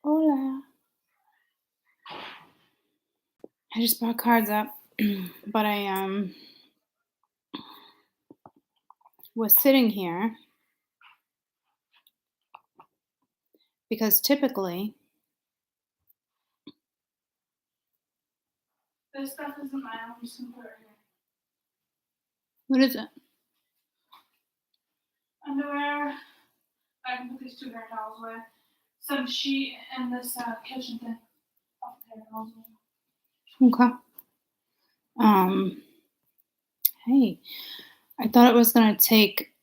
Hola. I just brought cards up, but I was sitting here because typically this stuff isn't my own. I'm just gonna put it right here. What is it? Underwear. I can put these 2 hair towels away. Some sheet and this kitchen thing. Okay. Hey, I thought it was gonna take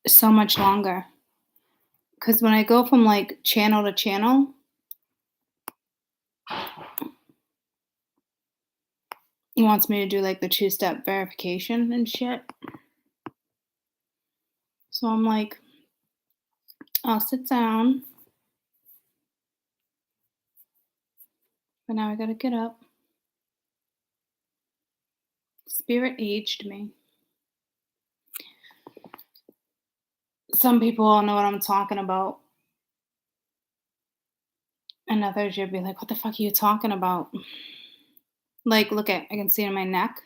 so much longer because when I go from like channel to channel, he wants me to do like the 2-step verification and shit. So I'm like, I'll sit down. But now I gotta get up. Spirit aged me. Some people all know what I'm talking about. And others you'll be like, what the fuck are you talking about? Like, look I can see it in my neck.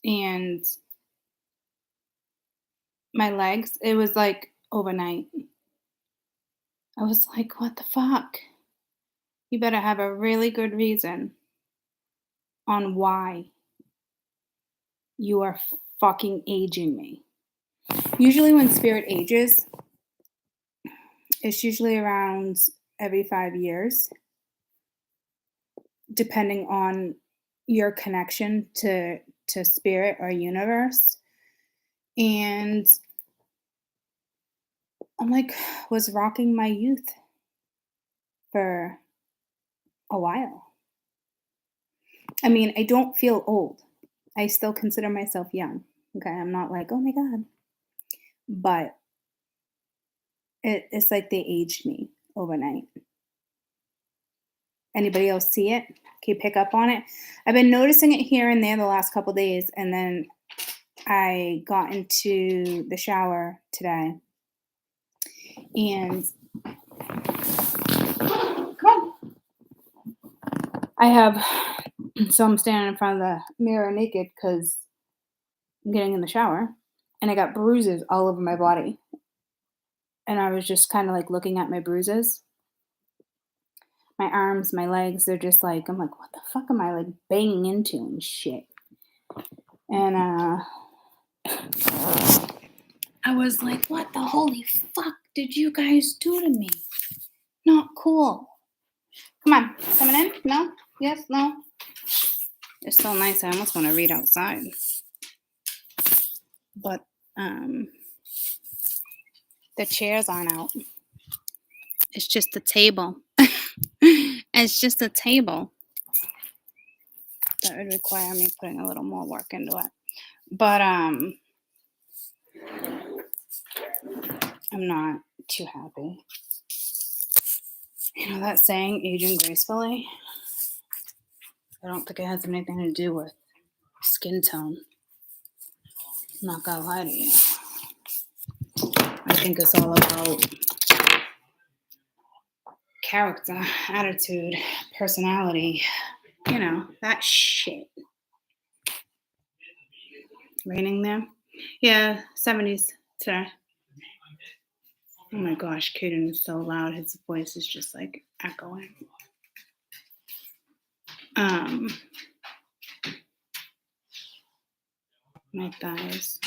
And my legs. It was like overnight. I was like, what the fuck? You better have a really good reason on why you are fucking aging me. Usually when spirit ages, it's usually around every 5 years, depending on your connection to spirit or universe. And I'm like, was rocking my youth for a while. I mean, I don't feel old. I still consider myself young. Okay, I'm not like, oh my God. But it's like they aged me overnight. Anybody else see it? Can you pick up on it? I've been noticing it here and there the last couple days, and then I got into the shower today, and come on. So I'm standing in front of the mirror naked because I'm getting in the shower, and I got bruises all over my body. And I was just kind of like looking at my bruises. My arms, my legs, they're just like, I'm like, what the fuck am I like banging into and shit? And I was like, what the holy fuck did you guys do to me? Not cool. Come on, coming in? No? Yes? No? It's so nice. I almost want to read outside. But the chairs aren't out. It's just a table. It's just a table. That would require me putting a little more work into it. But I'm not too happy. You know that saying, aging gracefully? I don't think it has anything to do with skin tone. I'm not gonna lie to you. I think it's all about character, attitude, personality, you know, that shit. Raining there? Yeah, 70s today. Oh my gosh, Caden is so loud. His voice is just like echoing. My thighs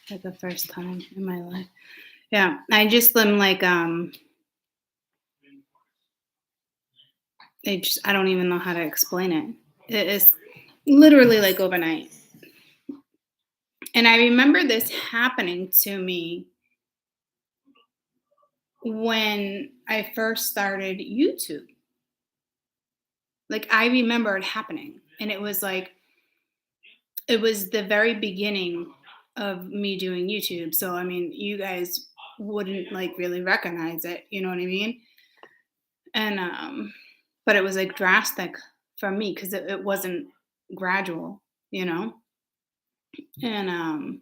for the first time in my life. Yeah, I just am like, I don't even know how to explain it. It is literally like overnight. And I remember this happening to me when I first started YouTube. Like, I remember it happening. And it was like, it was the very beginning of me doing YouTube. So, I mean, you guys wouldn't like really recognize it. You know what I mean? And, but it was like drastic for me because it wasn't gradual, you know? And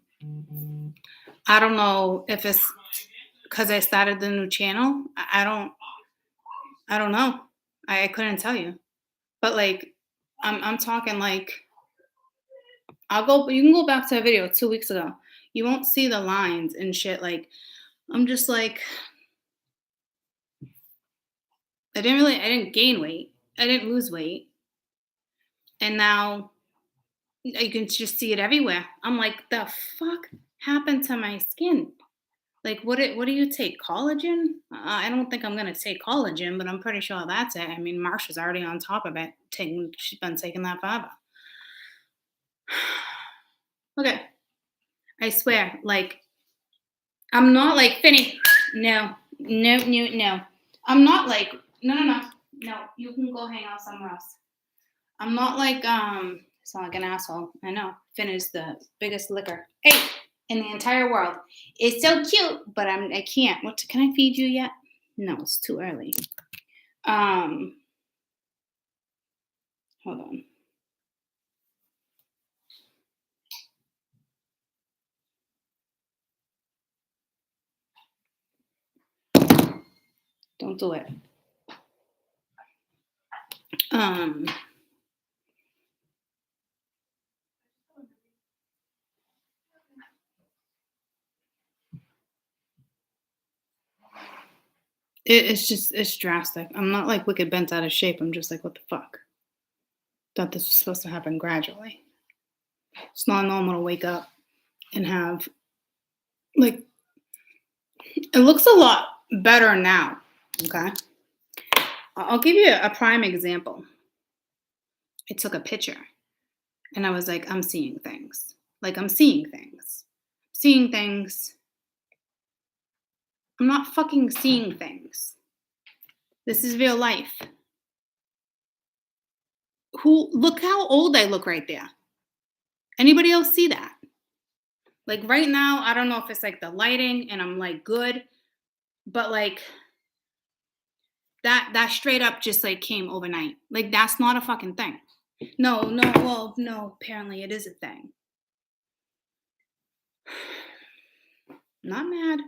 I don't know if it's because I started the new channel. I don't know. I couldn't tell you. But like I'm talking like you can go back to a video 2 weeks ago. You won't see the lines and shit. Like I'm just like I didn't gain weight. I didn't lose weight. And now you can just see it everywhere. I'm like, the fuck happened to my skin? Like, what do you take? Collagen? I don't think I'm gonna take collagen, but I'm pretty sure that's it. I mean, Marsha's already on top of it. She's been taking that forever. Okay, I swear, like, I'm not like Finny. No, no, no, no. I'm not like no. You can go hang out somewhere else. I'm not like sound like an asshole. I know. Finn is the biggest licker. Hey, in the entire world. It's so cute, but I can't. What can I feed you yet? No, it's too early. Hold on. Don't do it. It's drastic. I'm not like wicked bent out of shape. I'm just like, what the fuck? Thought this was supposed to happen gradually. It's not normal to wake up and have like it looks a lot better now. Okay. I'll give you a prime example. I took a picture and I was like, I'm seeing things. Like I'm seeing things. Seeing things. I'm not fucking seeing things. This is real life. Look how old I look right there. Anybody else see that? Like right now, I don't know if it's like the lighting and I'm like good, but like that straight up just like came overnight. Like that's not a fucking thing. No, apparently it is a thing. Not mad.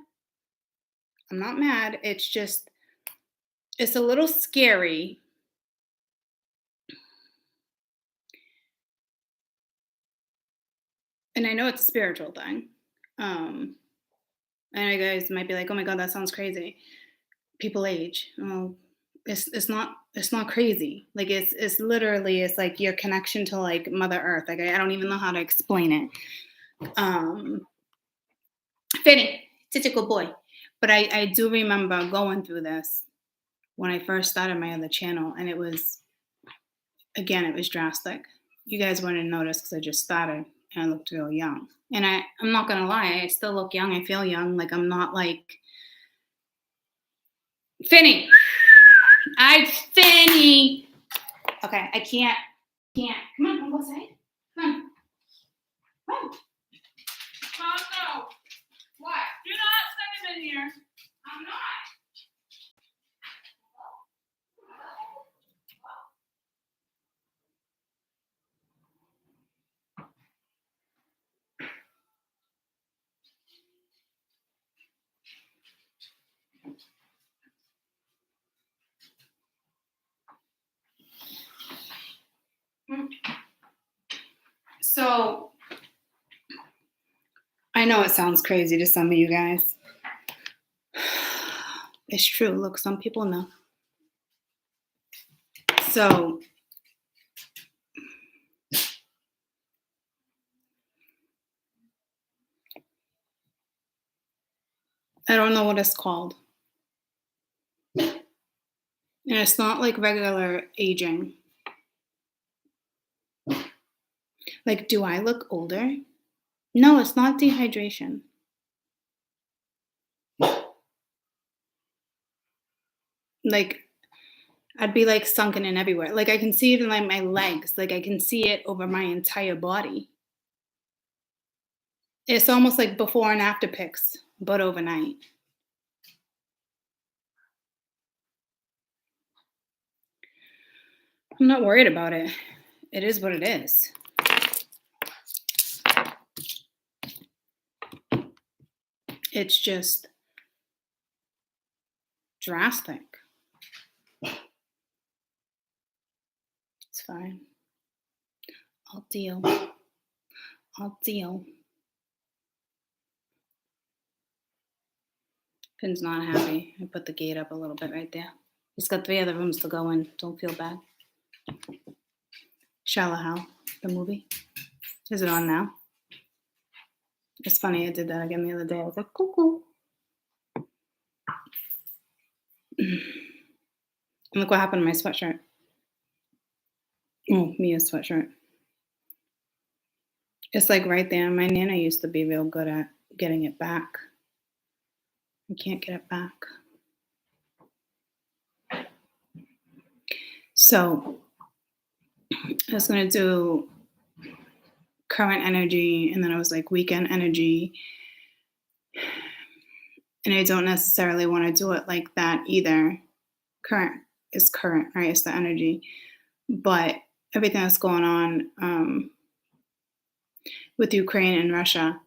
I'm not mad. It's just it's a little scary. And I know it's a spiritual thing. And you guys might be like, oh my God, that sounds crazy. People age. Well, it's not crazy. Like it's literally it's like your connection to like Mother Earth. Like I don't even know how to explain it. Fitting, typical boy. But I do remember going through this when I first started my other channel, and it was drastic. You guys wouldn't notice because I just started and I looked real young. And I'm not gonna lie, I still look young. I feel young. Like I'm not like Finny. Finny. Okay, I can't. Come on, go outside. Come on. Mom, no. What? You're not sending in here. I'm not. So, I know it sounds crazy to some of you guys. It's true. Look, some people know. So, I don't know what it's called. And it's not like regular aging. Like, do I look older? No, it's not dehydration. Like, I'd be like sunken in everywhere. Like, I can see it in like my legs. Like, I can see it over my entire body. It's almost like before and after pics, but overnight. I'm not worried about it. It is what it is. It's just drastic. It's fine. I'll deal. I'll deal. Finn's not happy. I put the gate up a little bit right there. He's got 3 other rooms to go in. Don't feel bad. Shallow Hal, the movie. Is it on now? It's funny, I did that again the other day. I was like, cuckoo. And look what happened to my sweatshirt. Oh, Mia's sweatshirt. It's like right there. My Nana used to be real good at getting it back. I can't get it back. So I was going to do current energy, and then I was like weekend energy. And I don't necessarily want to do it like that either. Current is current, right? It's the energy. But everything that's going on with Ukraine and Russia,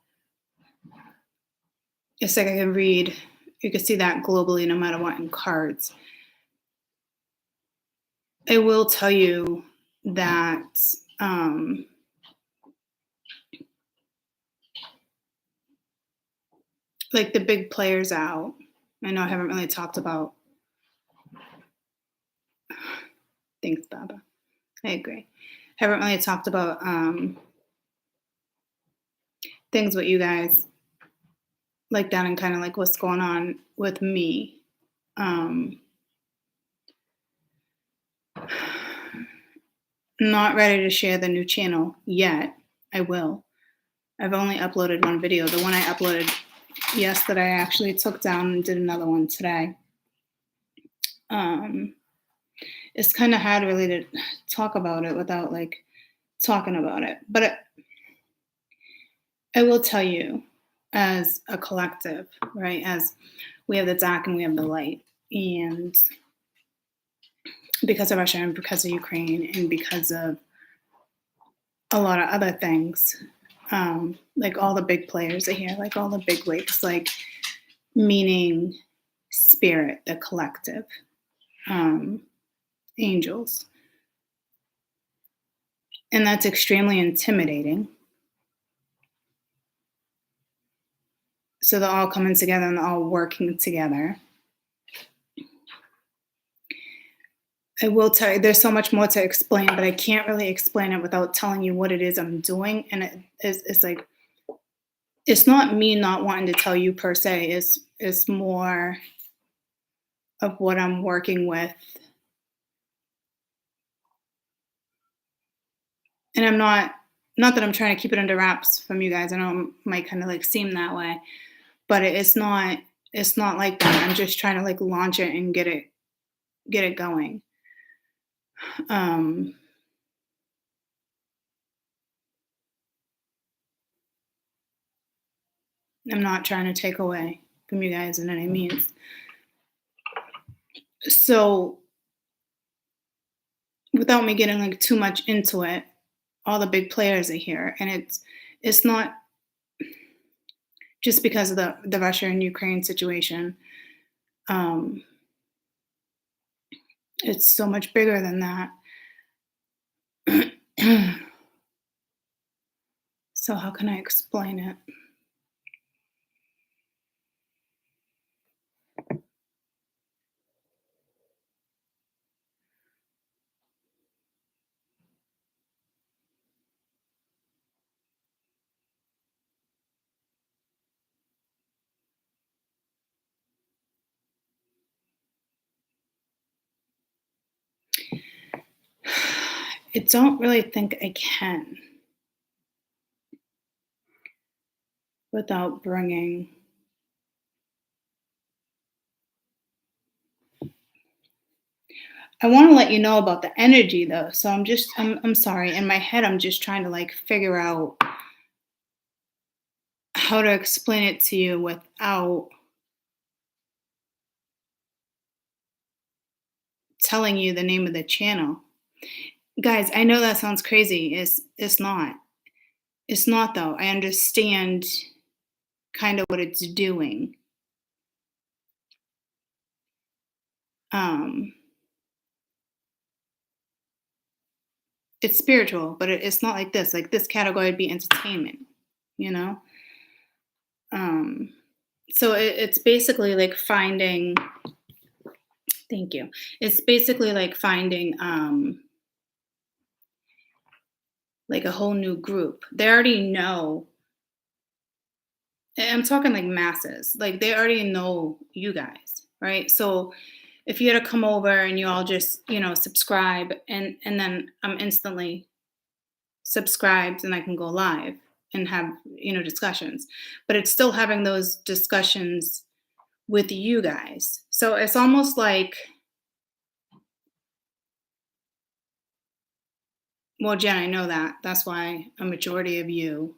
it's like I can read, you can see that globally no matter what in cards. I will tell you that like the big players out. I know I haven't really talked about. Thanks, Baba. I agree. Haven't really talked about things with you guys like that and kind of like what's going on with me. Not ready to share the new channel yet. I will. I've only uploaded one video. The one I uploaded yesterday, I actually took down and did another one today. It's kind of hard really to talk about it without like talking about it. But I will tell you, as a collective, right, as we have the dark and we have the light, and because of Russia and because of Ukraine and because of a lot of other things, like all the big players are here, like all the big wigs, like meaning spirit, the collective, angels. And that's extremely intimidating. So they're all coming together and they're all working together. I will tell you, there's so much more to explain, but I can't really explain it without telling you what it is I'm doing. And it's like, it's not me not wanting to tell you per se. It's more of what I'm working with. And I'm not that I'm trying to keep it under wraps from you guys. I know it might kind of like seem that way, but it's not like that. I'm just trying to like launch it and get it going. I'm not trying to take away from you guys in any means. So without me getting like too much into it, all the big players are here, and it's not just because of the Russia and Ukraine situation. It's so much bigger than that. So how can I explain it? I don't really think I can without bringing I want to let you know about the energy though. So I'm sorry. In my head, I'm just trying to like figure out how to explain it to you without telling you the name of the channel. Guys, I know that sounds crazy. It's not. It's not though. I understand kind of what it's doing. Um, it's spiritual, but it's not like this. Like this category would be entertainment, you know? Um, so it's basically like finding, thank you. It's basically like finding like a whole new group. They already know. I'm talking like masses. Like they already know you guys, right? So if you had to come over and you all just, subscribe and then I'm instantly subscribed and I can go live and have, discussions. But it's still having those discussions with you guys. So it's almost like, well, Jen, I know that. That's why a majority of you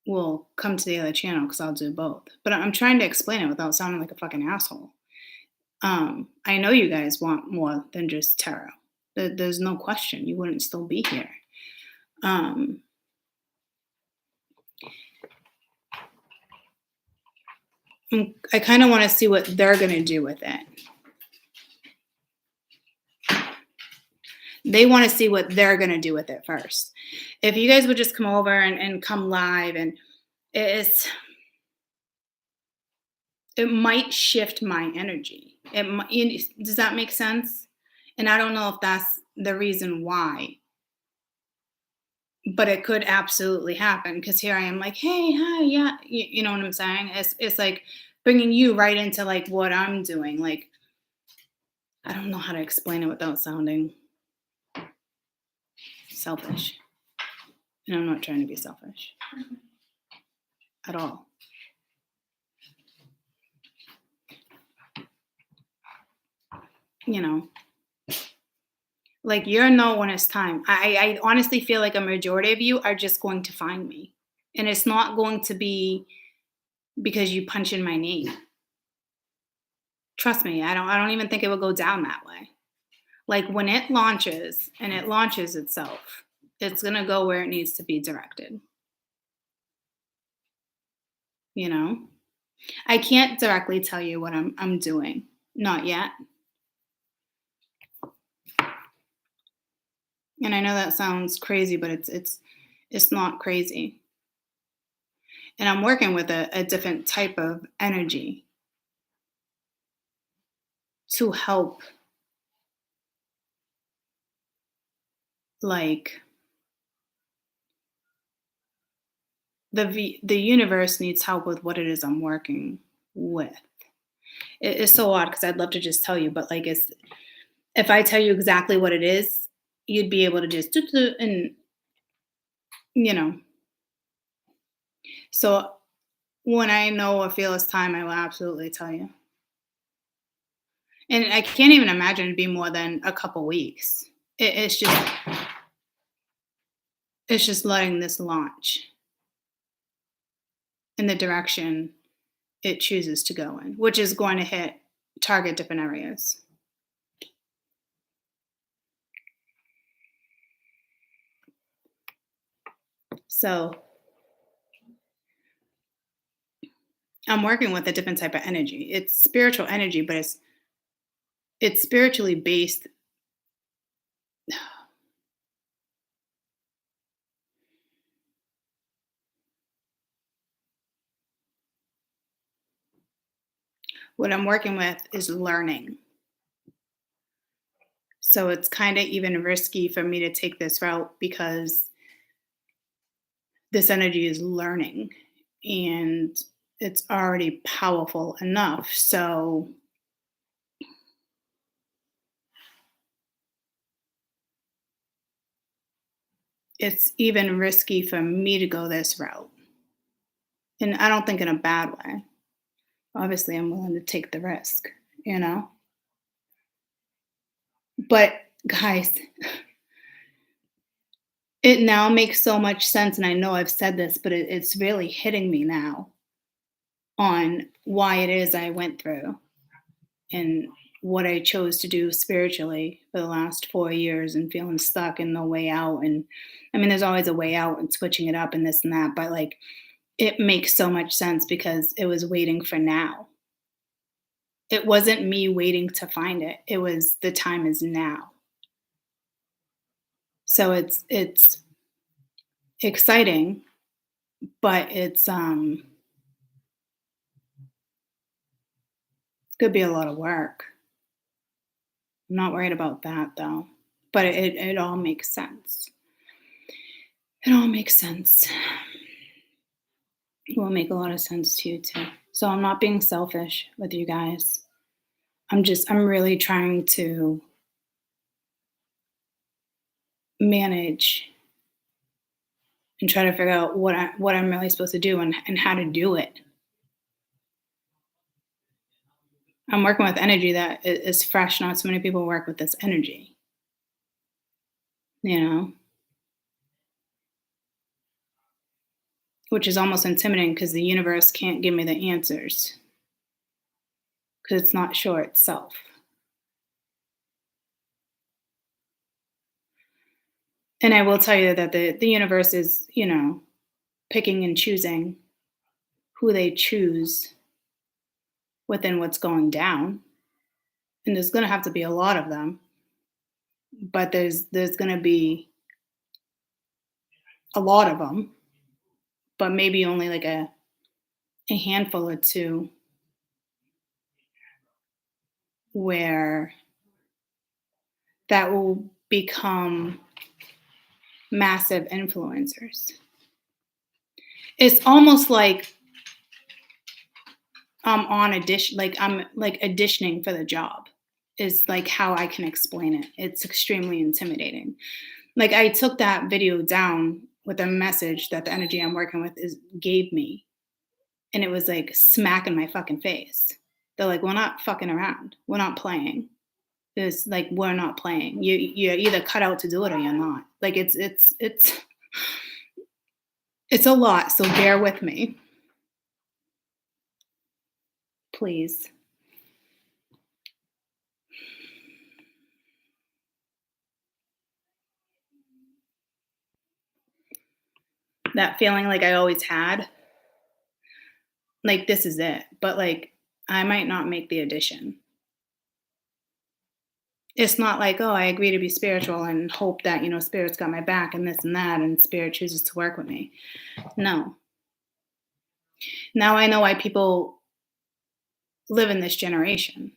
will come to the other channel because I'll do both. But I'm trying to explain it without sounding like a fucking asshole. I know you guys want more than just tarot. There's no question. You wouldn't still be here. Um, I kind of want to see what they're going to do with it. They want to see what they're going to do with it first. If you guys would just come over and come live, and it might shift my energy. Does that make sense? And I don't know if that's the reason why, but it could absolutely happen because here I am like, hey, hi, yeah, you know what I'm saying? It's like bringing you right into like what I'm doing. Like, I don't know how to explain it without sounding selfish. And I'm not trying to be selfish at all. Like you'll know when it's time. I honestly feel like a majority of you are just going to find me. And it's not going to be because you punch in my name. Trust me, I don't even think it will go down that way. Like when it launches and it launches itself, it's gonna go where it needs to be directed. I can't directly tell you what I'm doing. Not yet. And I know that sounds crazy, but it's not crazy. And I'm working with a different type of energy to help, like the universe needs help with what it is I'm working with. It's so odd because I'd love to just tell you, but like if I tell you exactly what it is, you'd be able to just and you know. So when I know or feel it's time, I will absolutely tell you. And I can't even imagine it'd be more than a couple weeks. It's just letting this launch in the direction it chooses to go in, which is going to target different areas. So I'm working with a different type of energy. It's spiritual energy, but it's spiritually based. What I'm working with is learning. So it's kind of even risky for me to take this route because this energy is learning and it's already powerful enough. So it's even risky for me to go this route. And I don't think in a bad way. Obviously, I'm willing to take the risk. But guys, it now makes so much sense. And I know I've said this, but it's really hitting me now on why it is I went through and what I chose to do spiritually for the last 4 years and feeling stuck and no way out. And I mean, there's always a way out and switching it up and this and that, but like it makes so much sense because it was waiting for now. It wasn't me waiting to find it. It was the time is now. So it's exciting, but it's gonna be a lot of work. I'm not worried about that though. But it all makes sense. It all makes sense. It will make a lot of sense to you too. So I'm not being selfish with you guys. I'm really trying to manage and try to figure out what I'm really supposed to do and how to do it. I'm working with energy that is fresh. Not so many people work with this energy, you know, which is almost intimidating because the universe can't give me the answers because it's not sure itself. And I will tell you that the universe is, picking and choosing who they choose within what's going down. And there's going to have to be a lot of them, but there's going to be a lot of them, but maybe only like a handful or two where that will become massive influencers. It's almost like I'm on audition, like I'm like auditioning for the job is like how I can explain it. It's extremely intimidating. Like I took that video down with a message that the energy I'm working with is gave me, and it was like smack in my fucking face. They're like, "We're not fucking around. We're not playing. It's like we're not playing. You're either cut out to do it or you're not." Like it's a lot. So bear with me, please. That feeling like I always had, like this is it. But like I might not make the addition. It's not like, oh, I agree to be spiritual and hope that, spirit's got my back and this and that, and spirit chooses to work with me. No. Now I know why people live in this generation.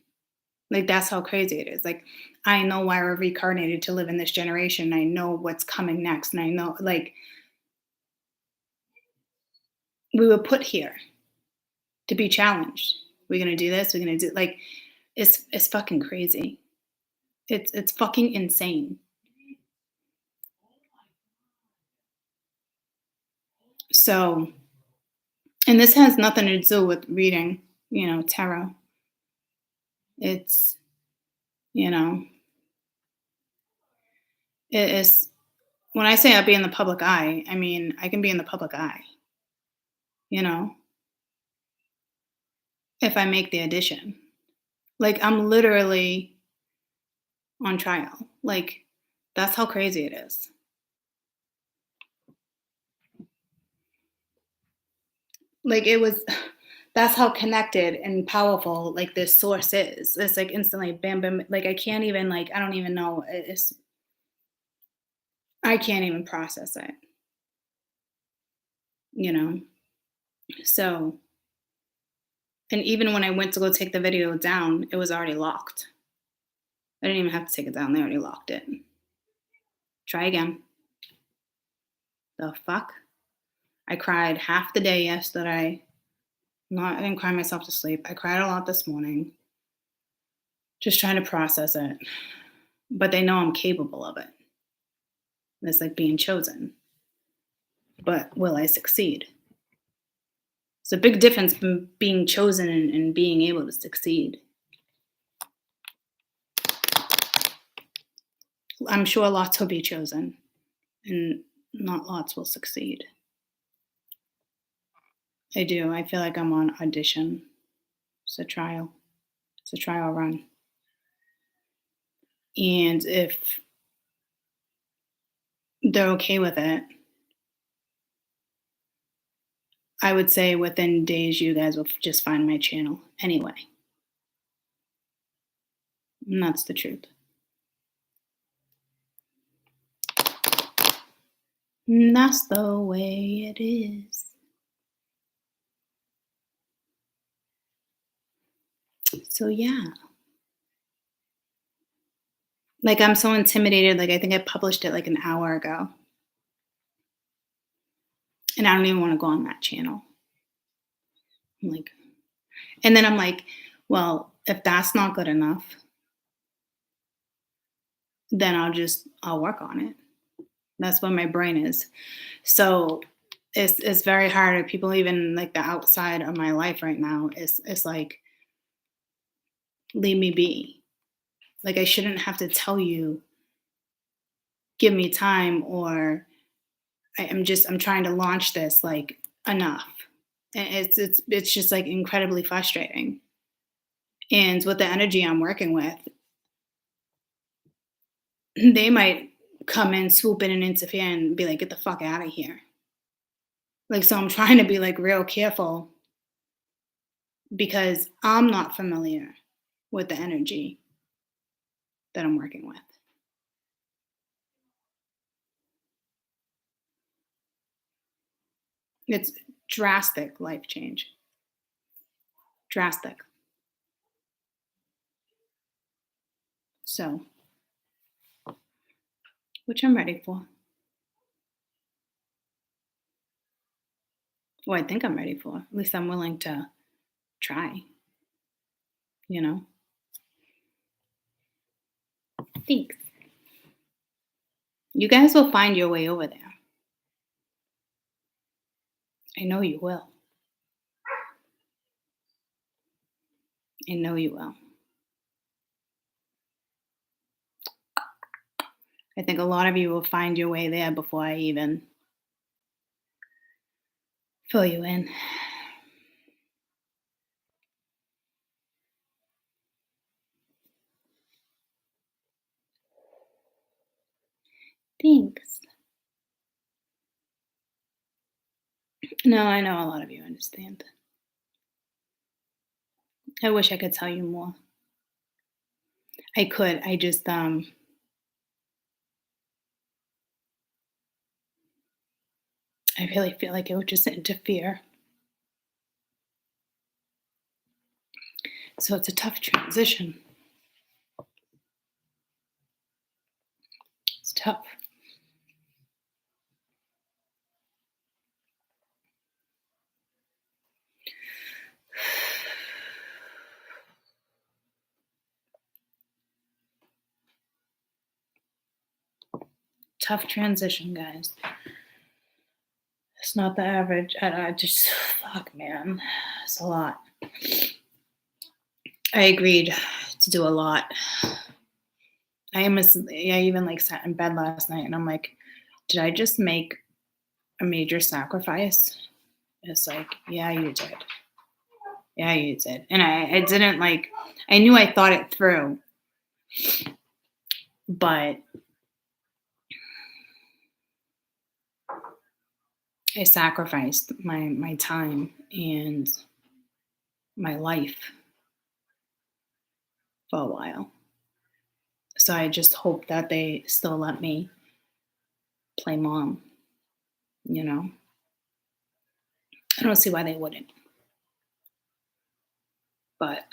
Like that's how crazy it is. Like I know why we're reincarnated to live in this generation. I know what's coming next. And I know like we were put here to be challenged. We're gonna do this, we're gonna do like it's fucking crazy. It's fucking insane. So, and this has nothing to do with reading, tarot. It's, you know, it is when I say I'll be in the public eye, I mean I can be in the public eye, you know, if I make the addition. Like I'm literally on trial. Like that's how crazy it is. Like it was that's how connected and powerful like this source is. It's like instantly bam bam like I can't even like I don't even know it's I can't even process it, you know. So, and even when I went to go take the video down, it was already locked. I didn't even have to take it down. They already locked it. Try again. The fuck? I cried half the day yesterday. Not I didn't cry myself to sleep. I cried a lot this morning. Just trying to process it. But they know I'm capable of it. It's like being chosen. But will I succeed? It's a big difference from being chosen and being able to succeed. I'm sure lots will be chosen, and not lots will succeed. I do. I feel like I'm on audition. It's a trial. It's a trial run. And if they're okay with it, I would say within days you guys will just find my channel anyway. And that's the truth. And that's the way it is. So yeah. Like I'm so intimidated. Like I think I published it like an hour ago. And I don't even want to go on that channel. I'm like, and then I'm like, well, if that's not good enough, then I'll work on it. That's what my brain is. So it's very hard. People even like the outside of my life right now is like, leave me be. Like I shouldn't have to tell you, give me time, or I'm trying to launch this, like enough. And it's just like incredibly frustrating. And with the energy I'm working with, they might come in, swoop in and interfere and be like, get the fuck out of here. Like, so I'm trying to be like real careful because I'm not familiar with the energy that I'm working with. It's drastic life change. Drastic. So, which I'm ready for. Well, I think I'm ready for. At least I'm willing to try, you know? Thanks. You guys will find your way over there. I know you will. I know you will. I think a lot of you will find your way there before I even fill you in. Thanks. No, I know a lot of you understand. I wish I could tell you more. I could. I just I really feel like it would just interfere. So it's a tough transition. It's tough. Tough transition, guys. It's not the average. I just, fuck, man. It's a lot. I agreed to do a lot. I even like sat in bed last night and I'm like, did I just make a major sacrifice? It's like, yeah, you did. Yeah, you did. And I didn't like, I knew I thought it through, but I sacrificed my time and my life for a while. So I just hope that they still let me play mom, you know? I don't see why they wouldn't. But,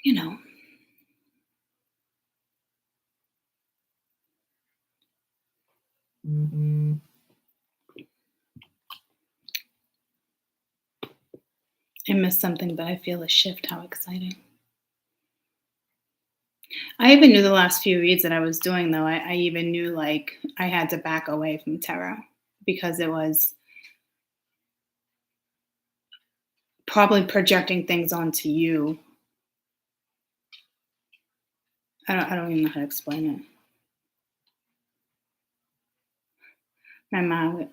you know, I missed something, but I feel a shift. How exciting. I even knew the last few reads that I was doing, though. I even knew like I had to back away from tarot because it was probably projecting things onto you. I don't even know how to explain it. My mom,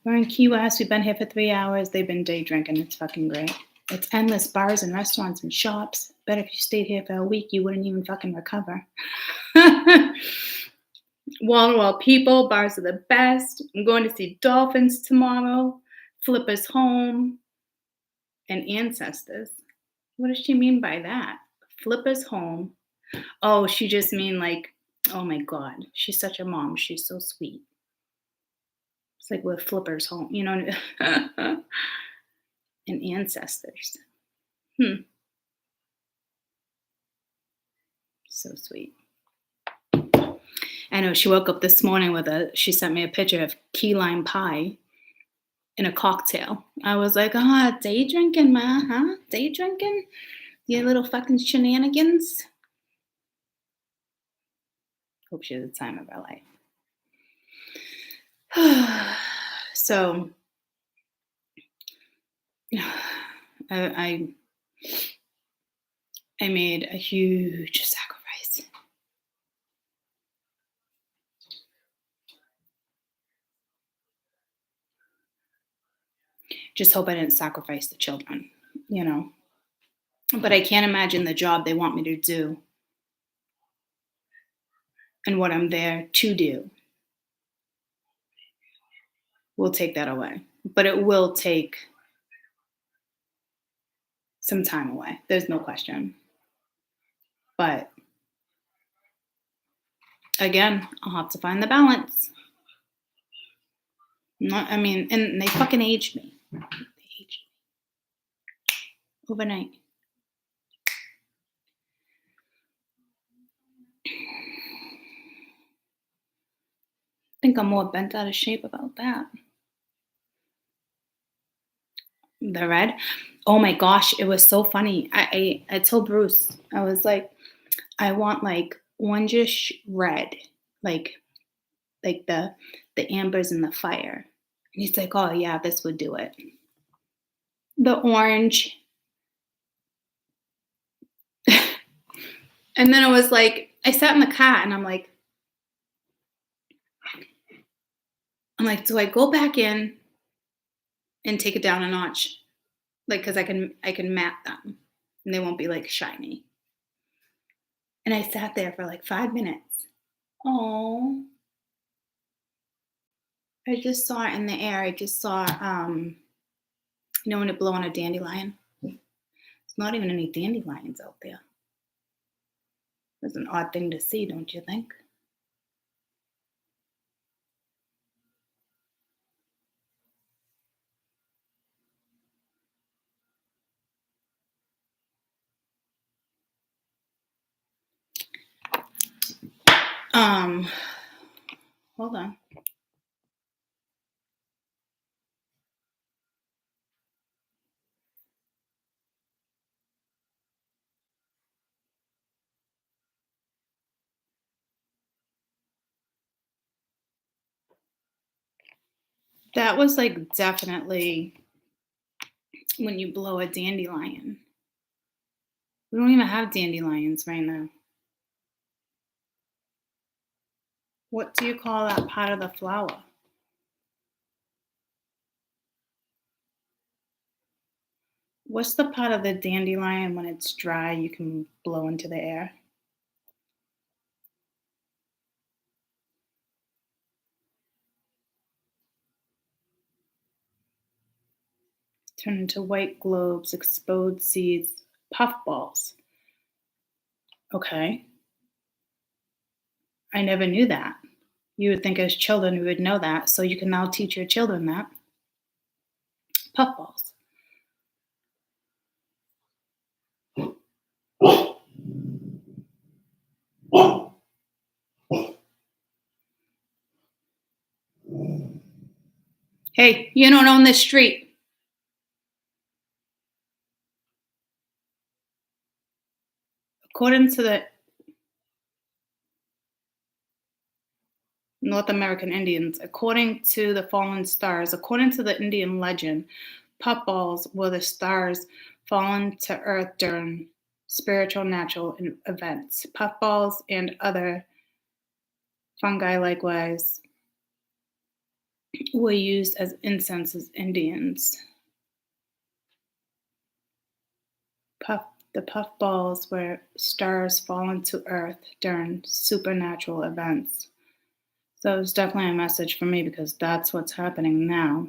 we're in Key West. We've been here for 3 hours. They've been day drinking. It's fucking great. It's endless bars and restaurants and shops. Bet if you stayed here for a week, you wouldn't even fucking recover. Wall-to-wall people, bars are the best. I'm going to see dolphins tomorrow. Flipper's home and ancestors. What does she mean by that? Flipper's home. Oh, she just mean like, oh my God, she's such a mom. She's so sweet. It's like with Flipper's home, you know, and ancestors. Hmm, so sweet. I know she woke up this morning she sent me a picture of key lime pie in a cocktail. I was like, day drinking, ma, huh? Day drinking? You little fucking shenanigans. Hope she has the time of her life. So, I made a huge sacrifice. Just hope I didn't sacrifice the children, you know. But I can't imagine the job they want me to do and what I'm there to do will take that away. But it will take some time away. There's no question. But again, I'll have to find the balance. And they fucking aged me. They aged me overnight. I think I'm more bent out of shape about that. The red. Oh my gosh, it was so funny. I told Bruce, I was like, I want like orangish red, like the ambers in the fire. And he's like, oh yeah, this would do it. The orange. And then I was like, I sat in the car and I'm like, do I go back in and take it down a notch? Like, cause I can matte them and they won't be like shiny. And I sat there for like 5 minutes. Oh, I just saw it in the air. I just saw, when it blow on a dandelion. It's not even any dandelions out there. It's an odd thing to see, don't you think? Hold on. That was like definitely when you blow a dandelion. We don't even have dandelions right now. What do you call that part of the flower? What's the part of the dandelion when it's dry you can blow into the air? Turn into white globes, exposed seeds, puffballs. Okay. I never knew that. You would think as children we would know that, so you can now teach your children that. Puffballs. Hey, you don't own this street. According to the North American Indians, according to the fallen stars, according to the Indian legend, puffballs were the stars fallen to earth during spiritual natural events. Puffballs and other fungi likewise were used as incense as Indians. The puffballs were stars fallen to earth during supernatural events. So it's definitely a message for me because that's what's happening now.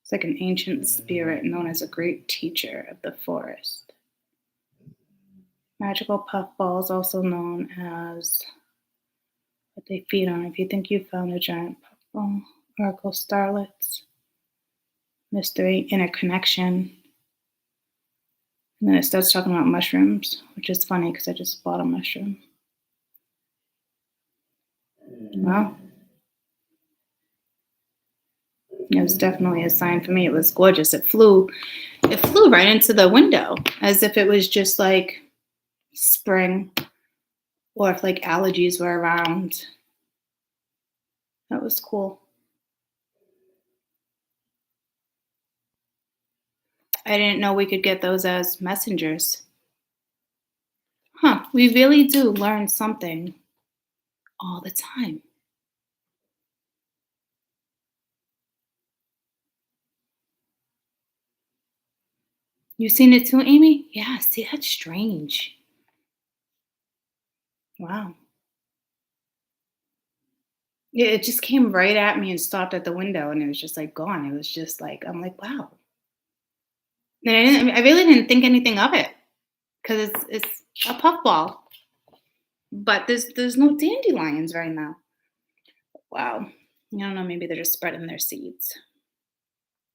It's like an ancient spirit known as a great teacher of the forest. Magical puffballs, also known as what they feed on. If you think you found a giant puffball, oracle starlets, mystery, interconnection. And then it starts talking about mushrooms, which is funny because I just bought a mushroom. Well, it was definitely a sign for me. It was gorgeous. It flew right into the window as if it was just like spring, or if like allergies were around. That was cool. I didn't know we could get those as messengers. Huh, we really do learn something all the time. You seen it too, Amy? Yeah, see, that's strange. Wow. Yeah, it just came right at me and stopped at the window, and it was just like gone. It was just like, I'm like, wow. And I really didn't think anything of it because it's a puffball, but there's no dandelions right now. Wow. I don't know. Maybe they're just spreading their seeds.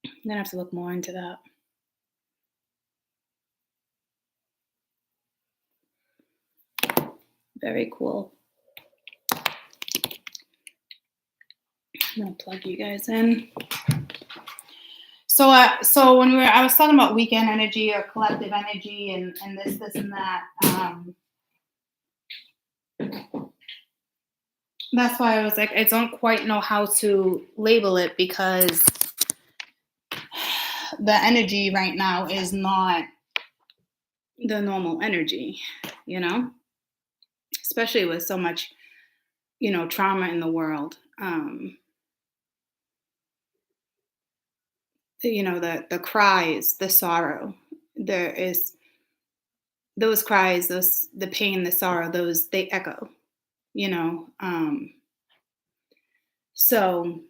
I'm gonna have to look more into that. Very cool. I'm gonna plug you guys in. So when I was talking about weekend energy or collective energy and this and that. That's why I was like, I don't quite know how to label it because the energy right now is not the normal energy, especially with so much, trauma in the world. The cries, the sorrow, there is those cries, the pain, the sorrow, those they echo, so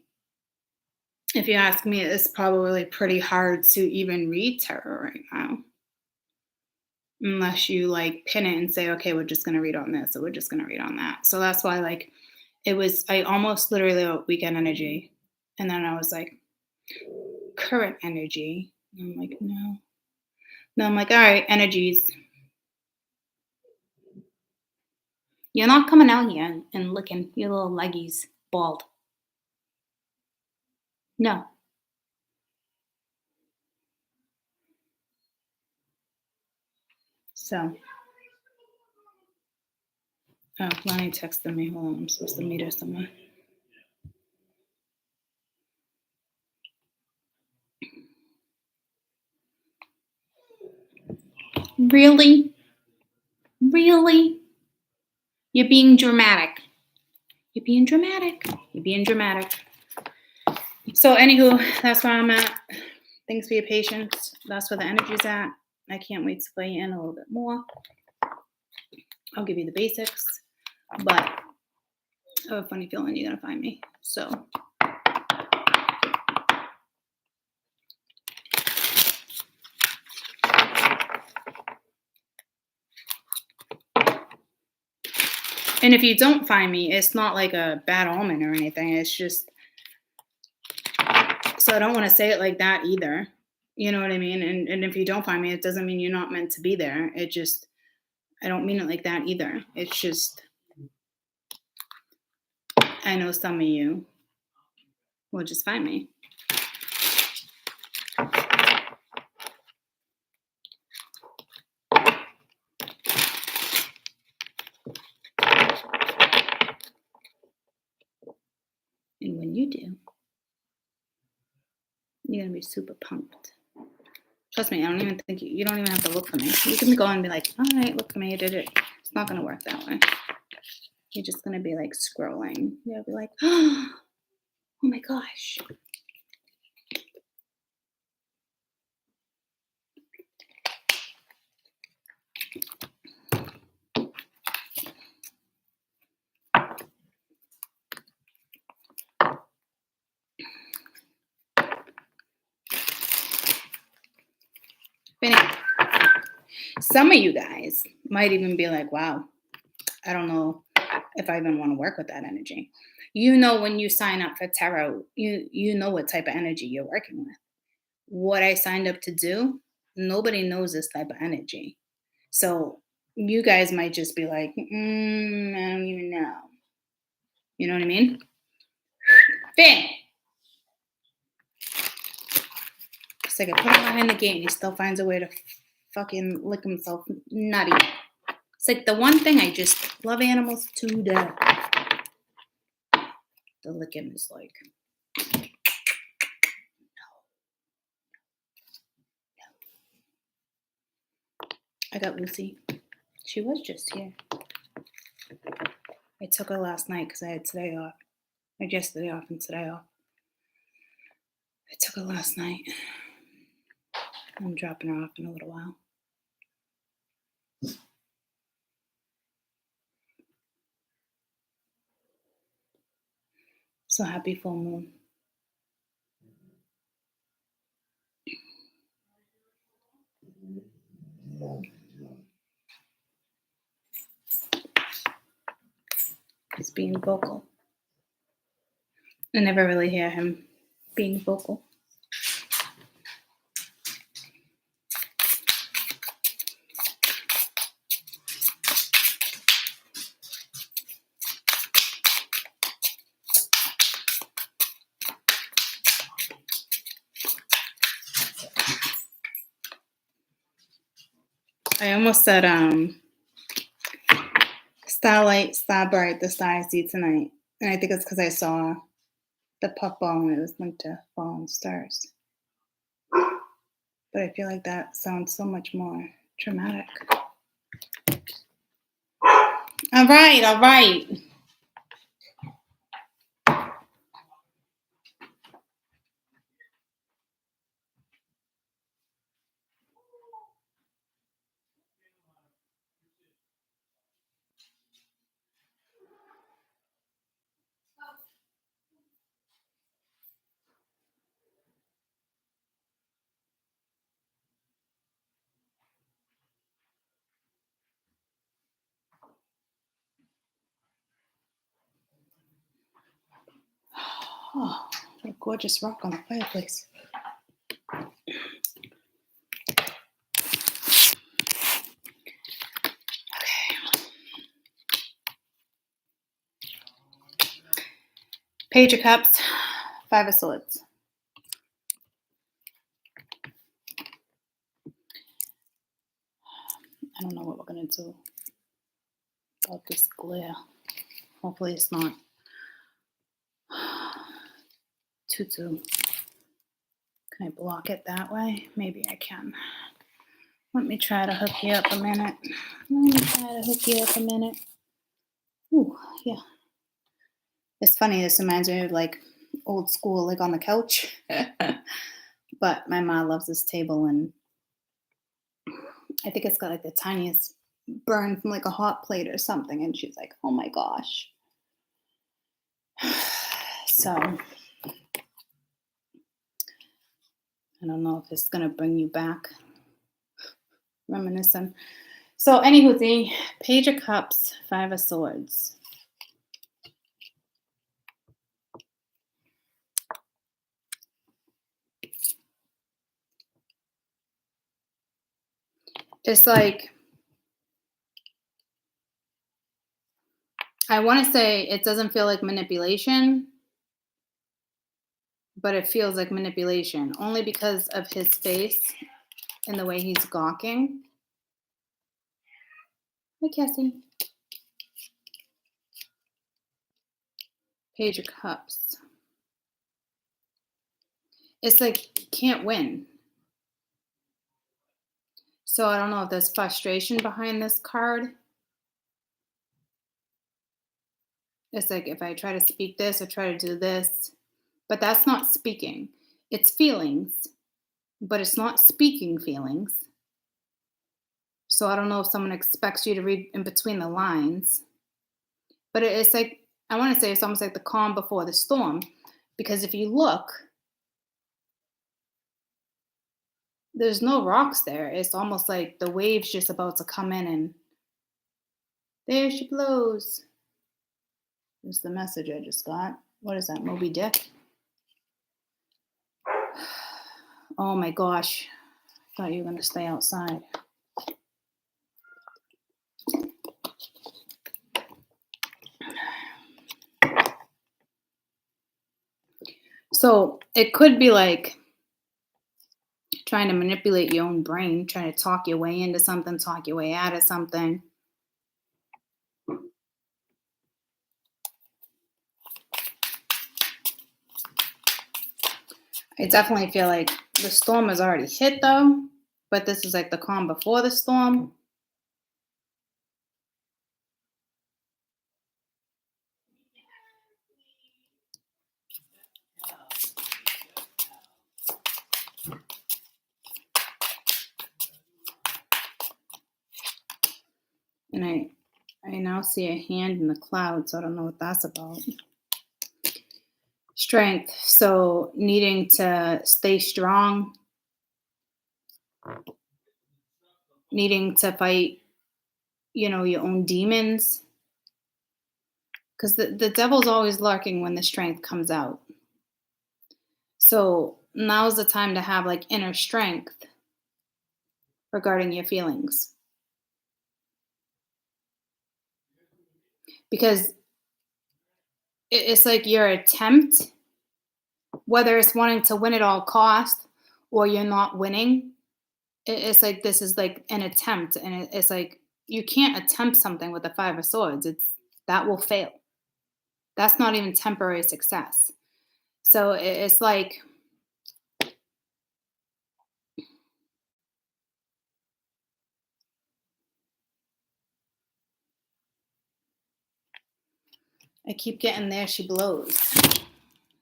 if you ask me, it's probably pretty hard to even read tarot right now. Unless you like pin it and say, okay, we're just going to read on this or we're just going to read on that. So that's why I almost literally wrote weekend energy. And then I was like, current energy. And I'm like, no. No, I'm like, all right, energies. You're not coming out here and looking your little leggies bald. No. So, Lonnie texted me. Hold on, I'm supposed to meet her somewhere. Really? Really? You're being dramatic. You're being dramatic. You're being dramatic. So, anywho, that's where I'm at. Thanks for your patience. That's where the energy's at. I can't wait to play you in a little bit more. I'll give you the basics, but I have a funny feeling you're going to find me. So, and if you don't find me, it's not like a bad omen or anything. It's just, so I don't want to say it like that either. You know what I mean? And if you don't find me, it doesn't mean you're not meant to be there. It just, I don't mean it like that either. It's just, I know some of you will just find me. And when you do, you're going to be super pumped. Trust me, I don't even think you don't even have to look for me. You can go and be like, all right, look for me, I did it. It's not going to work that way. You're just going to be like scrolling. You'll be like, oh my gosh. Vinny. Some of you guys might even be like, wow, I don't know if I even want to work with that energy. You know, when you sign up for tarot, you know what type of energy you're working with. What I signed up to do, nobody knows this type of energy. So you guys might just be like, I don't even know. You know what I mean? Finn! It's like I put him behind the gate and he still finds a way to fucking lick himself nutty. It's like the one thing I just love animals to death. The licking is like, I got Lucy. She was just here. I took her last night because I had today off. I had yesterday off and today off. I took her last night. I'm dropping her off in a little while. So happy full moon. He's being vocal. I never really hear him being vocal. I almost said Starlight, Starbright, the star I see tonight. And I think it's because I saw the puffball and it was linked to fallen stars. But I feel like that sounds so much more dramatic. All right. Oh, what a gorgeous rock on the fireplace. Page of Cups, Five of Swords. I don't know what we're going to do about this glare. Hopefully it's not too. Can I block it that way? Maybe I can. Let me try to hook you up a minute. Ooh, yeah. It's funny, this reminds me of like old school, like on the couch. But my mom loves this table and I think it's got like the tiniest burn from like a hot plate or something. And she's like, oh my gosh. So I don't know if it's going to bring you back. Reminiscent. So anywho, the Page of Cups, Five of Swords. It's like, I want to say it doesn't feel like manipulation, but it feels like manipulation only because of his face and the way he's gawking. Hey, Cassie. Page of Cups. It's like, can't win. So I don't know if there's frustration behind this card. It's like, if I try to speak this or try to do this, but that's not speaking. It's feelings, but it's not speaking feelings. So I don't know if someone expects you to read in between the lines, but it's like, I want to say it's almost like the calm before the storm, because if you look, there's no rocks there. It's almost like the wave's just about to come in and there she blows. There's the message I just got. What is that, Moby Dick? Oh my gosh. Thought you were going to stay outside. So it could be like trying to manipulate your own brain, trying to talk your way into something, talk your way out of something. I definitely feel like the storm has already hit though, but this is like the calm before the storm. And I now see a hand in the clouds, so I don't know what that's about. Strength. So needing to stay strong, needing to fight, your own demons. Because the devil's always lurking when the strength comes out. So now's the time to have like inner strength regarding your feelings. Because it's like your attempt, whether it's wanting to win at all cost or you're not winning, it's like this is like an attempt, and it's like you can't attempt something with the Five of Swords. That will fail. That's not even temporary success. So it's like I keep getting there she blows.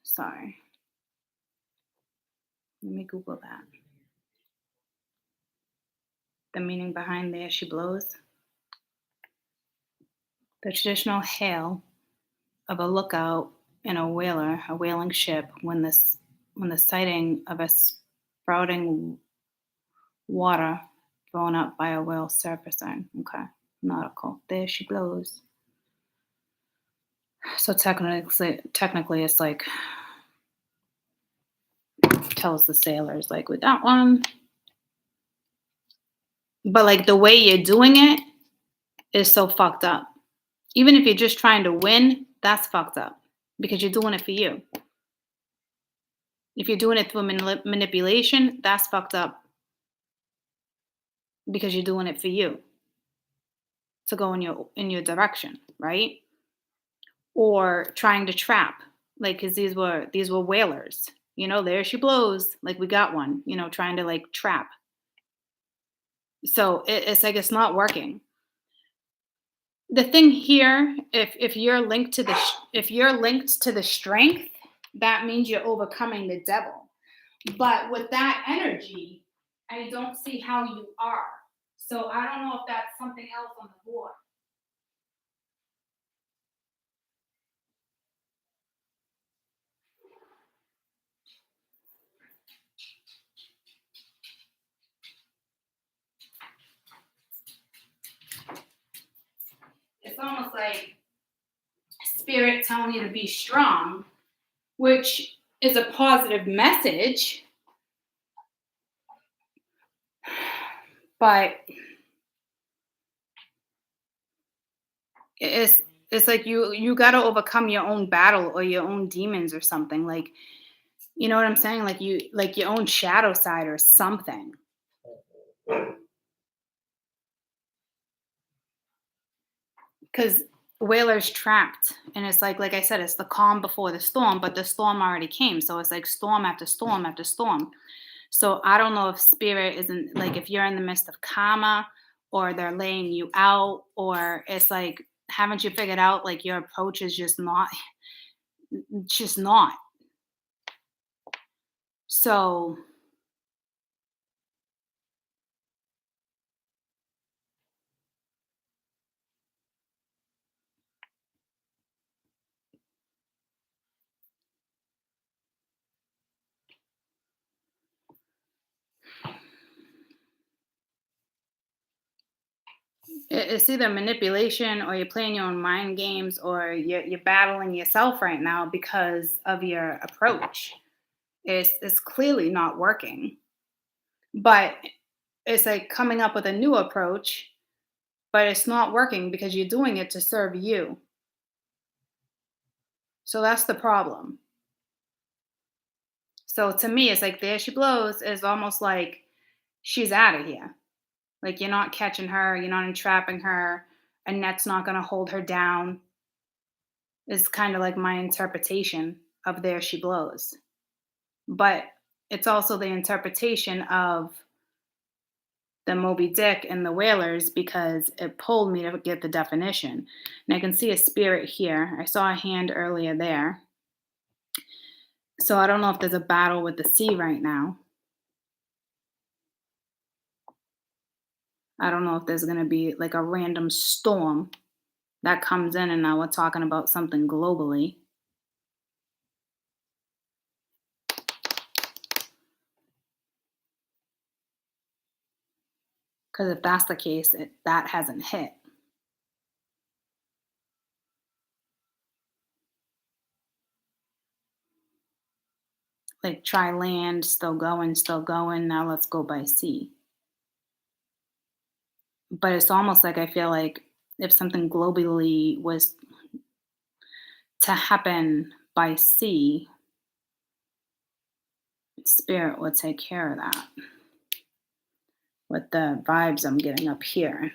Sorry. Let me Google that. The meaning behind there she blows. The traditional hail of a lookout in a whaling ship, when the sighting of a sprouting water thrown up by a whale surfacing. Okay, nautical. There she blows. So technically, it's like tells the sailors like with that one. But like the way you're doing it is so fucked up. Even if you're just trying to win, that's fucked up because you're doing it for you. If you're doing it through manipulation, that's fucked up because you're doing it for you to go in your direction, right? Or trying to trap, like because these were whalers. There she blows. Like we got one. Trying to like trap. So it's like it's not working. The thing here, if you're linked to the strength, that means you're overcoming the devil. But with that energy, I don't see how you are. So I don't know if that's something else on the board. It's almost like spirit telling you to be strong, which is a positive message. But it's like you got to overcome your own battle or your own demons or something, like you know what I'm saying, like your own shadow side or something, because whaler's trapped, and it's like I said, it's the calm before the storm, but the storm already came, so it's like storm after storm after storm. So I don't know if spirit isn't like if you're in the midst of karma or they're laying you out, or it's like haven't you figured out like your approach is just not. So It's either manipulation or you're playing your own mind games or you're battling yourself right now because of your approach. It's clearly not working. But it's like coming up with a new approach, but it's not working because you're doing it to serve you. So that's the problem. So to me, it's like there she blows is almost like she's out of here. Like you're not catching her, you're not entrapping her, a net's not gonna hold her down. Is kind of like my interpretation of there she blows. But it's also the interpretation of the Moby Dick and the whalers because it pulled me to get the definition. And I can see a spirit here. I saw a hand earlier there. So I don't know if there's a battle with the sea right now. I don't know if there's going to be like a random storm that comes in, and now we're talking about something globally. Because if that's the case, that hasn't hit. Like try land, still going, still going. Now let's go by sea. But it's almost like I feel like if something globally was to happen by sea, spirit would take care of that with the vibes I'm getting up here.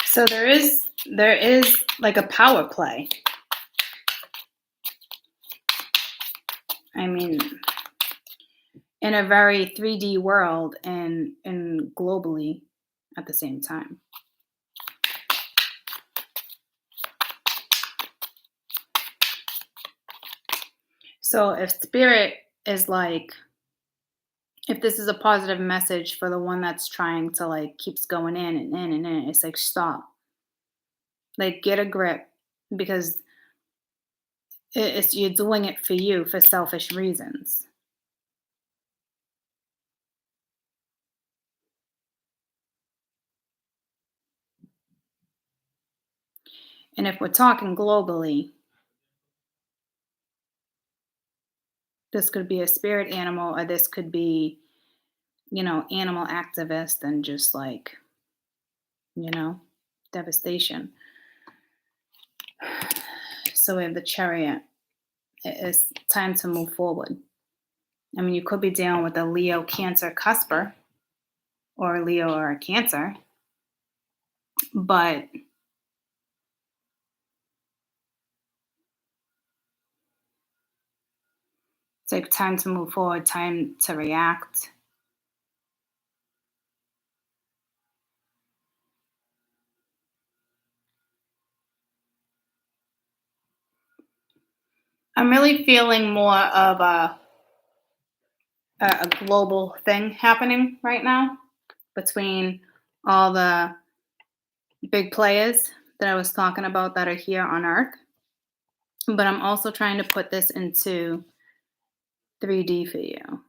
So there is like a power play. I mean, in a very 3D world and globally at the same time. So if spirit is like, if this is a positive message for the one that's trying to like keeps going in and in and in, it's like stop. Like get a grip because it's you're doing it for you for selfish reasons. And if we're talking globally, this could be a spirit animal or this could be, animal activist and just like, devastation. So we have the chariot. It's time to move forward. I mean, you could be dealing with a Leo Cancer cusper or a Leo or a Cancer, but it's like time to move forward, time to react. I'm really feeling more of a global thing happening right now between all the big players that I was talking about that are here on Earth. But I'm also trying to put this into 3D for you.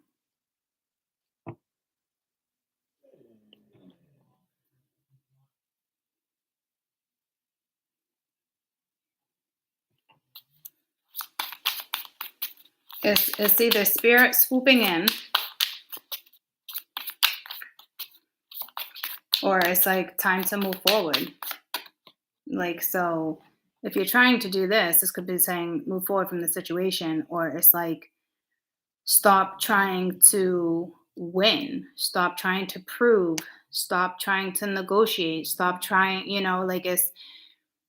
It's either spirit swooping in or it's like time to move forward. Like, so if you're trying to do this could be saying move forward from the situation, or it's like stop trying to win, stop trying to prove, stop trying to negotiate, stop trying, like it's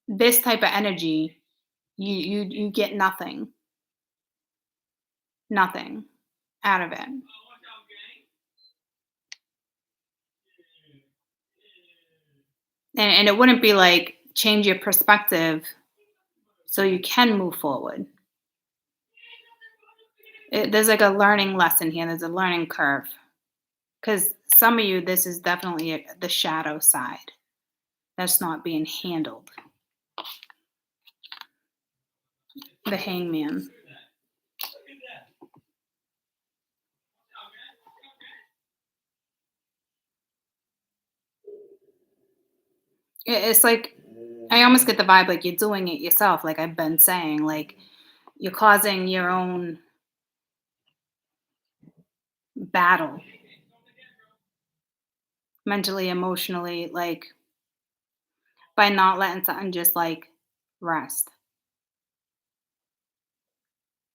this type of energy. You get nothing out of it. And it wouldn't be like change your perspective so you can move forward. There's like a learning lesson here. There's a learning curve. Because some of you, this is definitely the shadow side that's not being handled. The hangman. It's like I almost get the vibe like you're doing it yourself, like I've been saying, like you're causing your own battle mentally, emotionally, like by not letting something just like rest.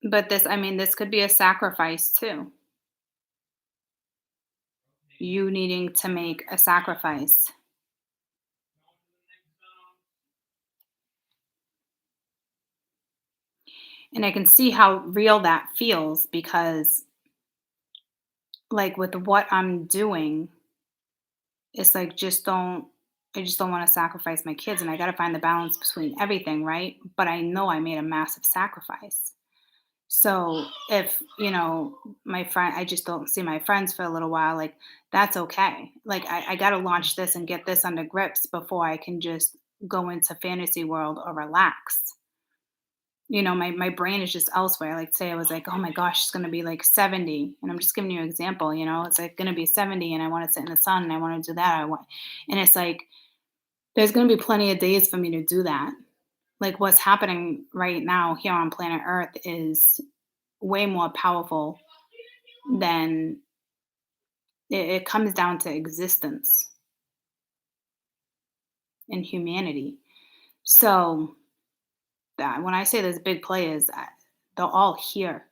But this, I mean, this could be a sacrifice too. You needing to make a sacrifice. And I can see how real that feels because, like, with what I'm doing, it's like I just don't want to sacrifice my kids and I got to find the balance between everything, right? But I know I made a massive sacrifice. So if, my friend, I just don't see my friends for a little while, like that's okay. Like I got to launch this and get this under grips before I can just go into fantasy world or relax. My brain is just elsewhere. Like say I was like, oh my gosh, it's gonna be like 70. And I'm just giving you an example, it's like gonna be 70 and I want to sit in the sun and I want to do that. And it's like there's gonna be plenty of days for me to do that. Like what's happening right now here on planet Earth is way more powerful than it comes down to existence and humanity. So that when I say there's big players, they're all here.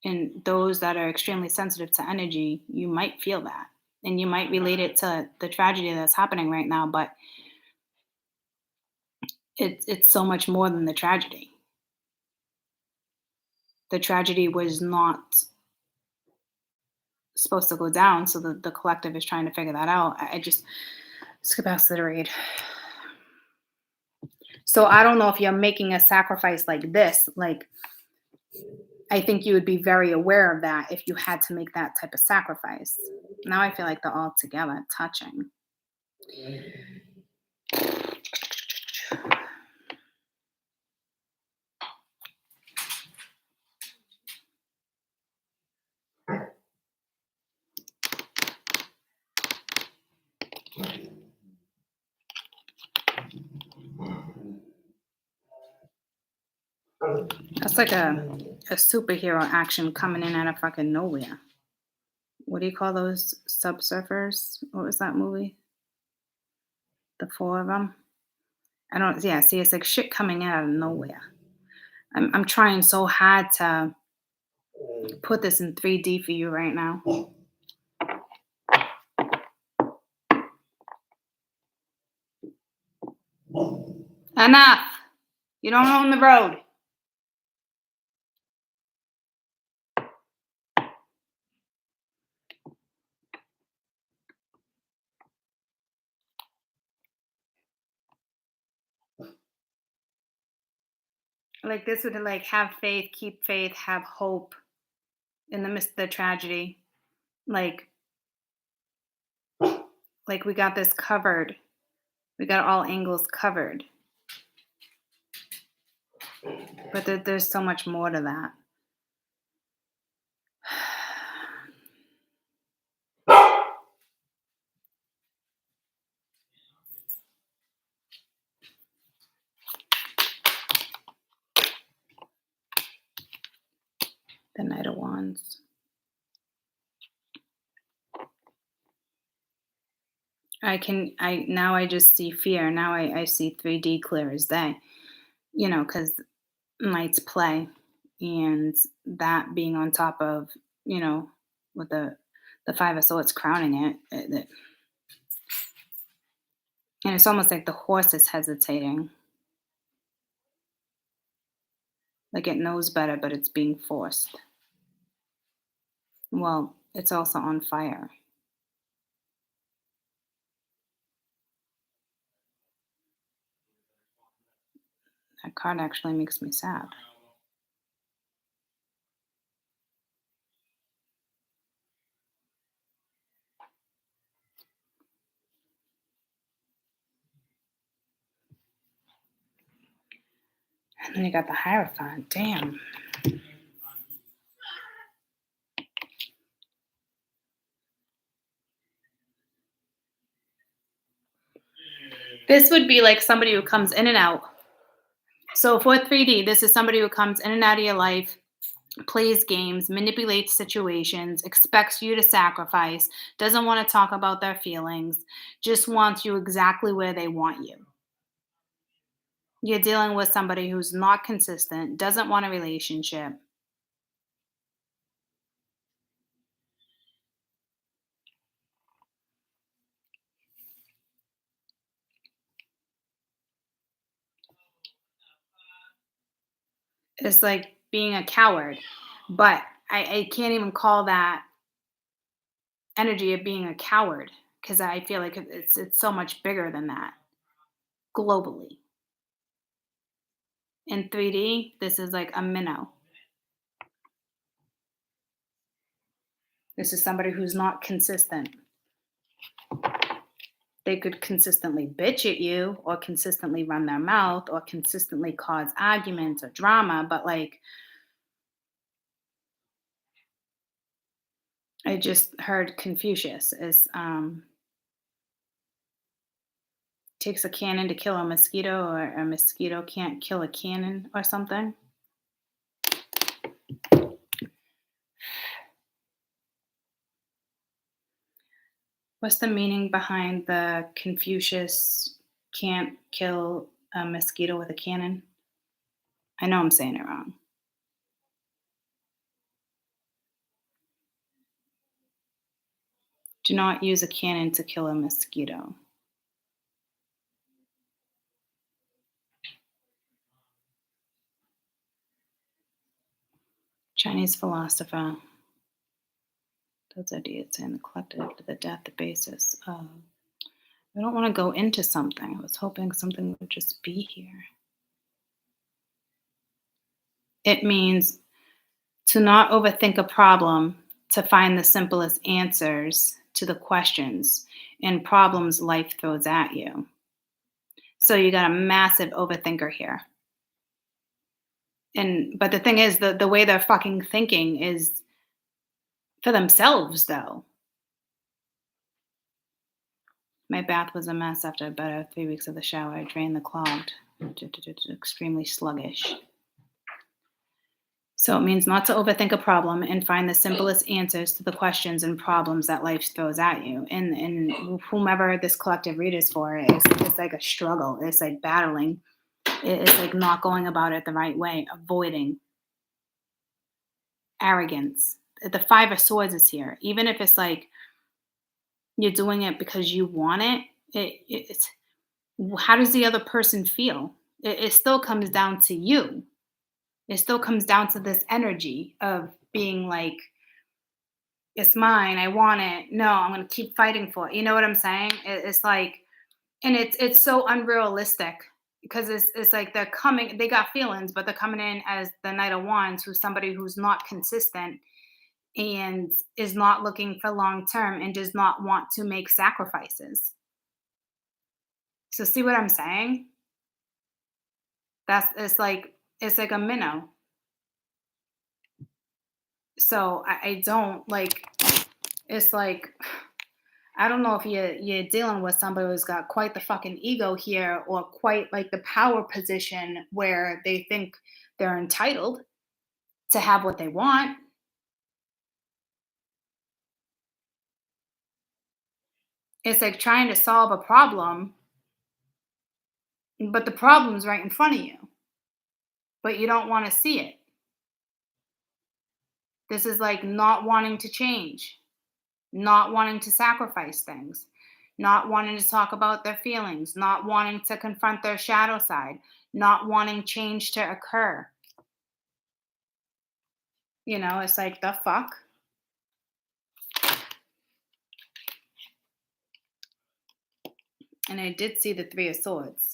And those that are extremely sensitive to energy, you might feel that. And you might relate it to the tragedy that's happening right now, but it's so much more than the tragedy. The tragedy was not supposed to go down, so the collective is trying to figure that out. I just skip past the read. So I don't know if you're making a sacrifice like this. Like I think you would be very aware of that if you had to make that type of sacrifice. Now I feel like they're all together, touching. That's like a superhero action coming in out of fucking nowhere. What do you call those subsurfers? What was that movie? The four of them. I don't. Yeah. See, it's like shit coming in out of nowhere. I'm trying so hard to put this in 3D for you right now. Enough. You don't own the road. Like this would like have faith, keep faith, have hope in the midst of the tragedy. Like we got this covered. We got all angles covered. But there's so much more to that. The Knight of Wands. Now I just see fear. Now I see 3D clear as day, because Knight's play and that being on top of, with the Five of Swords crowning it, and it's almost like the horse is hesitating. Like it knows better, but it's being forced. Well, it's also on fire. That card actually makes me sad. And then you got the Hierophant. Damn. This would be like somebody who comes in and out. So for 3D, this is somebody who comes in and out of your life, plays games, manipulates situations, expects you to sacrifice, doesn't want to talk about their feelings, just wants you exactly where they want you. You're dealing with somebody who's not consistent, doesn't want a relationship. It's like being a coward. But I can't even call that energy of being a coward because I feel like it's so much bigger than that globally. In 3D, this is like a minnow. This is somebody who's not consistent. They could consistently bitch at you or consistently run their mouth or consistently cause arguments or drama, but like I just heard Confucius is takes a cannon to kill a mosquito or a mosquito can't kill a cannon or something. What's the meaning behind the Confucius can't kill a mosquito with a cannon? I know I'm saying it wrong. Do not use a cannon to kill a mosquito. Chinese philosopher. Those ideas and the collective to the depth, the basis of. I don't want to go into something. I was hoping something would just be here. It means to not overthink a problem, to find the simplest answers to the questions and problems life throws at you. So you got a massive overthinker here. And but the thing is the way they're fucking thinking is for themselves though. My bath was a mess after about 3 weeks of the shower. I drained the clogged. Extremely sluggish. So it means not to overthink a problem and find the simplest answers to the questions and problems that life throws at you. And whomever this collective read is for, it's like a struggle. It's like battling. It's like not going about it the right way, avoiding arrogance. The Five of Swords is here. Even if it's like you're doing it because you want it, it's how does the other person feel? It still comes down to you. It still comes down to this energy of being like, it's mine. I want it. No, I'm going to keep fighting for it. You know what I'm saying? It's like, and it's so unrealistic because it's like they're coming, they got feelings, but they're coming in as the Knight of Wands, who's somebody who's not consistent and is not looking for long term and does not want to make sacrifices. So see what I'm saying? That's it's like a minnow. So I don't like it's like I don't know if you're dealing with somebody who's got quite the fucking ego here or quite like the power position where they think they're entitled to have what they want. It's like trying to solve a problem, but the problem's right in front of you, but you don't want to see it. This is like not wanting to change, not wanting to sacrifice things, not wanting to talk about their feelings, not wanting to confront their shadow side, not wanting change to occur. You know, it's like the fuck. And I did see the Three of Swords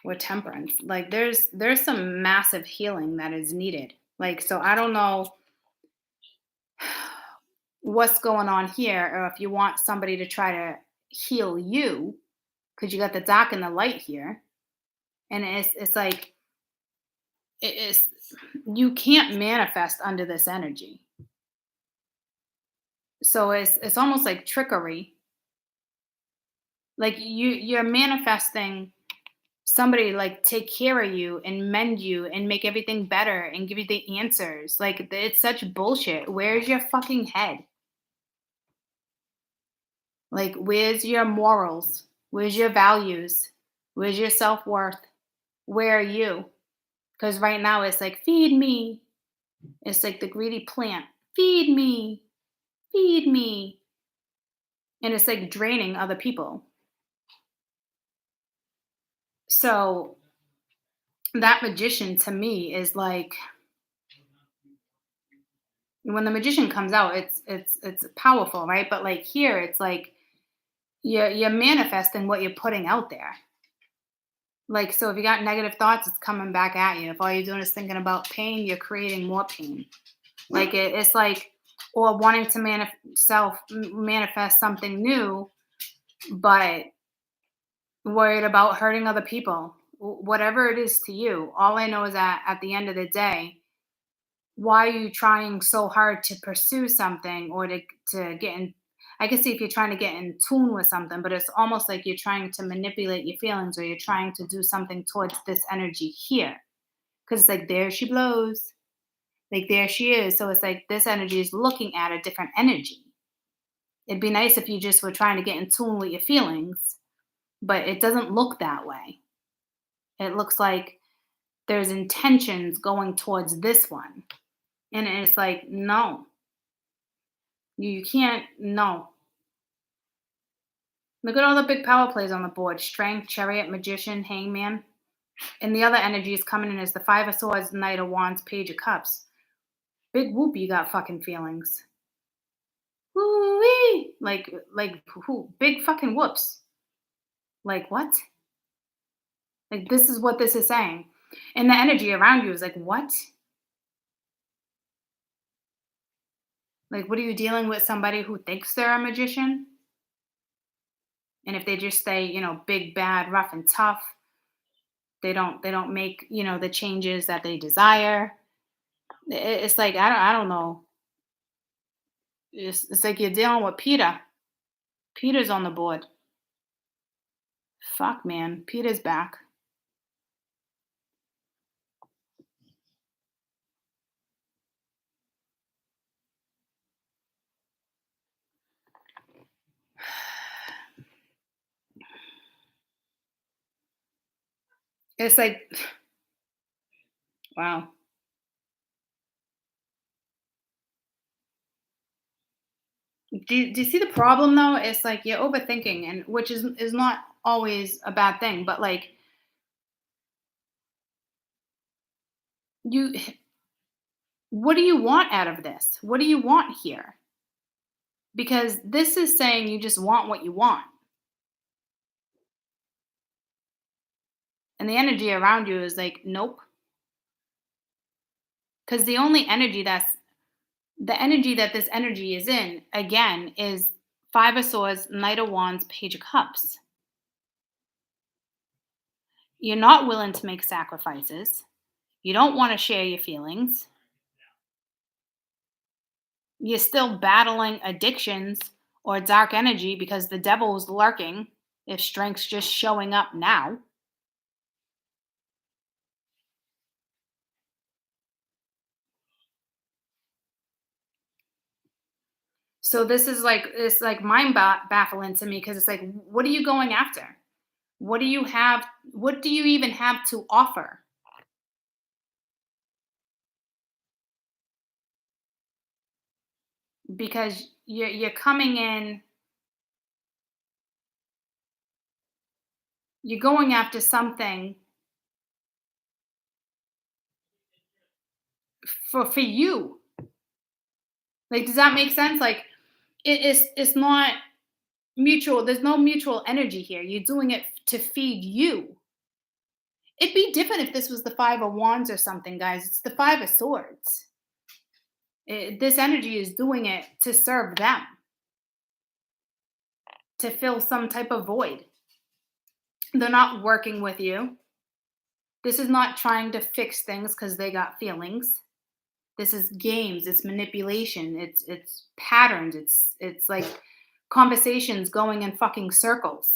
with Temperance. Like there's some massive healing that is needed. Like so I don't know what's going on here or if you want somebody to try to heal you because you got the dark and the light here. And it's like it is you can't manifest under this energy. So it's almost like trickery Like you're manifesting somebody like take care of you and mend you and make everything better and give you the answers. Like it's such bullshit. Where's your fucking head? Like where's your morals? Where's your values? Where's your self-worth? Where are you? Because right now it's like feed me. It's like the greedy plant. Feed me. Feed me. And it's like draining other people. So that magician to me is like when the magician comes out, it's powerful, right? But like here, it's like you're manifesting what you're putting out there. Like so, if you got negative thoughts, it's coming back at you. If all you're doing is thinking about pain, you're creating more pain. Like it's like or wanting to manifest something new, but worried about hurting other people. Whatever it is to you, all I know is that at the end of the day, why are you trying so hard to pursue something or to get in I can see if you're trying to get in tune with something, but it's almost like you're trying to manipulate your feelings or you're trying to do something towards this energy here. Because it's like there she blows. Like there she is. So it's like this energy is looking at a different energy. It'd be nice if you just were trying to get in tune with your feelings, but it doesn't look that way. It looks like there's intentions going towards this one. And it's like, no, you can't, no. Look at all the big power plays on the board: Strength, Chariot, Magician, Hangman. And the other energies coming in is the Five of Swords, Knight of Wands, Page of Cups. Big whoop, you got fucking feelings. Woo-wee! Like, who? Big fucking whoops. Like, what? Like, this is what this is saying. And the energy around you is like, what? Like, what are you dealing with somebody who thinks they're a magician? And if they just stay, big, bad, rough, and tough, they don't make, the changes that they desire. It's like I don't know. It's like you're dealing with Peter. Peter's on the board. Fuck, man. Peter's back. It's like, wow. Do you see the problem though? It's like you're overthinking, and which is not always a bad thing, but like you, what do you want out of this? What do you want here? Because this is saying you just want what you want, and the energy around you is like, nope. Because the energy that this energy is in, again, is Five of Swords, Knight of Wands, Page of Cups. You're not willing to make sacrifices. You don't want to share your feelings. You're still battling addictions or dark energy because the devil's lurking if strength's just showing up now. So this is like it's like baffling to me because it's like, what are you going after? What do you have? What do you even have to offer? Because you're coming in, you're going after something for you. Like, does that make sense? Like, it's not mutual. There's no mutual energy here. You're doing it to feed you. It'd be different if this was the Five of Wands or something, guys. It's the Five of Swords. This energy is doing it to serve them, to fill some type of void. They're not working with you. This is not trying to fix things because they got feelings. This is games. It's manipulation. It's patterns. It's like conversations going in fucking circles.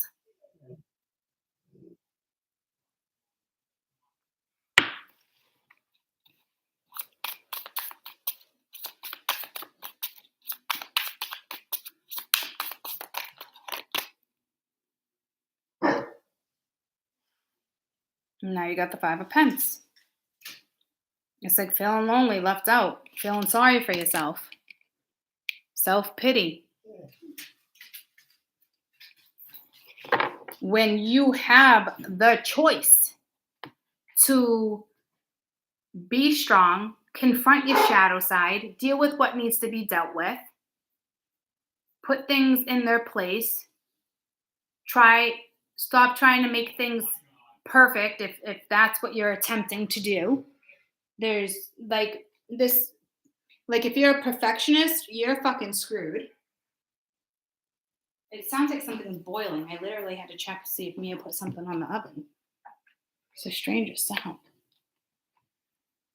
Now you got the Five of Pence. It's like feeling lonely, left out, feeling sorry for yourself, self-pity. When you have the choice to be strong, confront your shadow side, deal with what needs to be dealt with, put things in their place, stop trying to make things perfect if that's what you're attempting to do. There's like this, like if you're a perfectionist, you're fucking screwed. It sounds like something's boiling. I literally had to check to see if Mia put something on the oven. It's the strangest sound.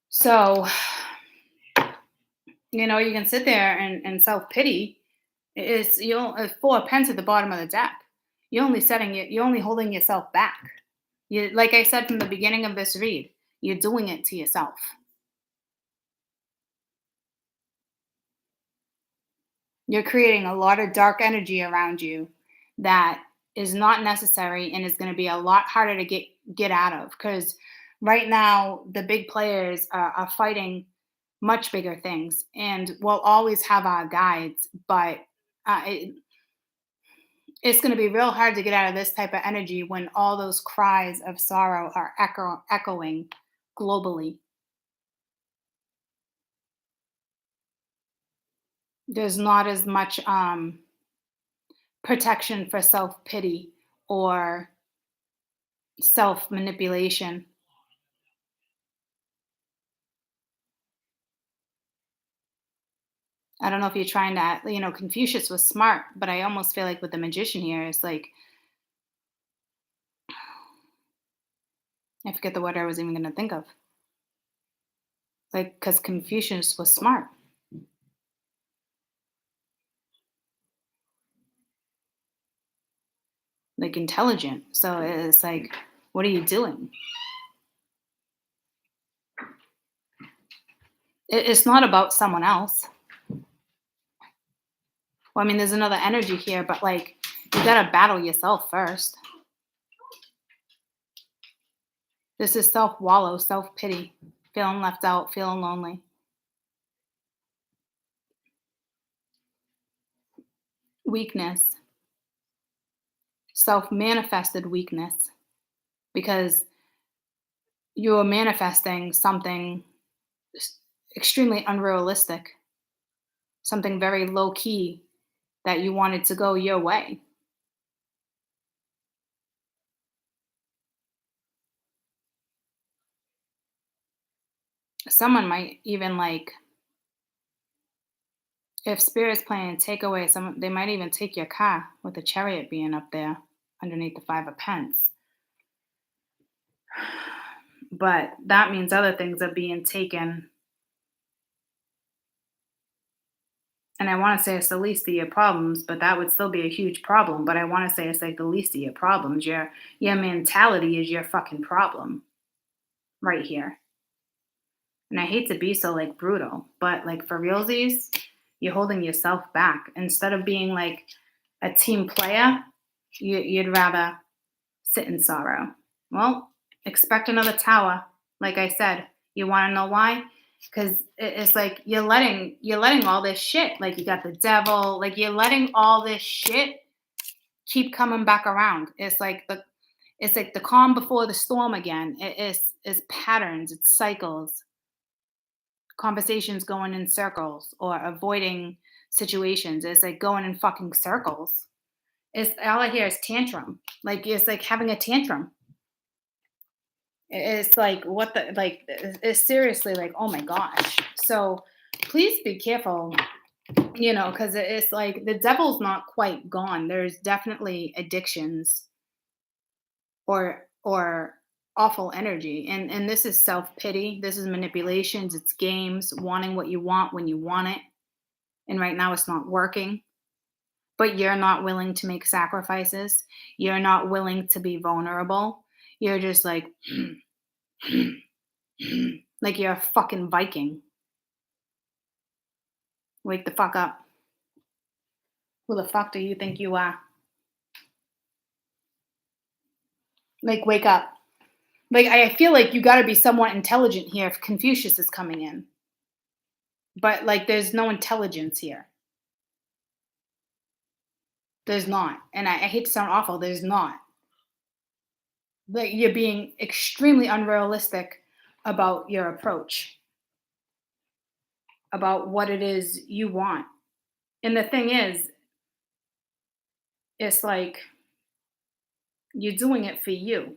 So, you know, you can sit there and self-pity. It's Four of Pence at the bottom of the deck. You're only holding yourself back. You, like I said from the beginning of this read, you're doing it to yourself. You're creating a lot of dark energy around you that is not necessary and is going to be a lot harder to get out of, because right now the big players are fighting much bigger things, and we'll always have our guides, but it's going to be real hard to get out of this type of energy when all those cries of sorrow are echoing globally. There's not as much protection for self-pity or self-manipulation. I don't know if you're trying to, Confucius was smart, but I almost feel like with the magician here, it's like, I forget the word I was even going to think of. Like, because Confucius was smart. Like, intelligent. So it's like, what are you doing? It's not about someone else. Well, I mean, there's another energy here, but like, you got to battle yourself first. This is self-wallow, self-pity, feeling left out, feeling lonely. Weakness, self-manifested weakness, because you're manifesting something extremely unrealistic, something very low-key that you wanted to go your way. Someone might even like, if spirit's playing take away some, they might even take your car with the chariot being up there underneath the Five of Pence. But that means other things are being taken. And I want to say it's the least of your problems, but that would still be a huge problem. But I want to say it's like the least of your problems. Your mentality is your fucking problem right here. And I hate to be so like brutal, but like for realsies, you're holding yourself back. Instead of being like a team player, you'd rather sit in sorrow. Well, expect another tower. Like I said, you want to know why? Because it's like you're letting all this shit. Like you got the devil. Like you're letting all this shit keep coming back around. It's like the calm before the storm again. It's patterns. It's cycles. Conversations going in circles or avoiding situations. It's like going in fucking circles. It's all I hear is tantrum. Like it's like having a tantrum. It's like what the like it's seriously like, oh my gosh. So please be careful, because it's like the devil's not quite gone. There's definitely addictions or awful energy, and this is self-pity, this is manipulations, it's games, wanting what you want when you want it, and right now it's not working, but you're not willing to make sacrifices, you're not willing to be vulnerable, you're just like like you're a fucking Viking. Wake the fuck up. Who the fuck do you think you are? Like, wake up. Like, I feel like you gotta be somewhat intelligent here if Confucius is coming in, but, like, there's no intelligence here. There's not, and I hate to sound awful, there's not. Like, you're being extremely unrealistic about your approach, about what it is you want, and the thing is, it's like, you're doing it for you.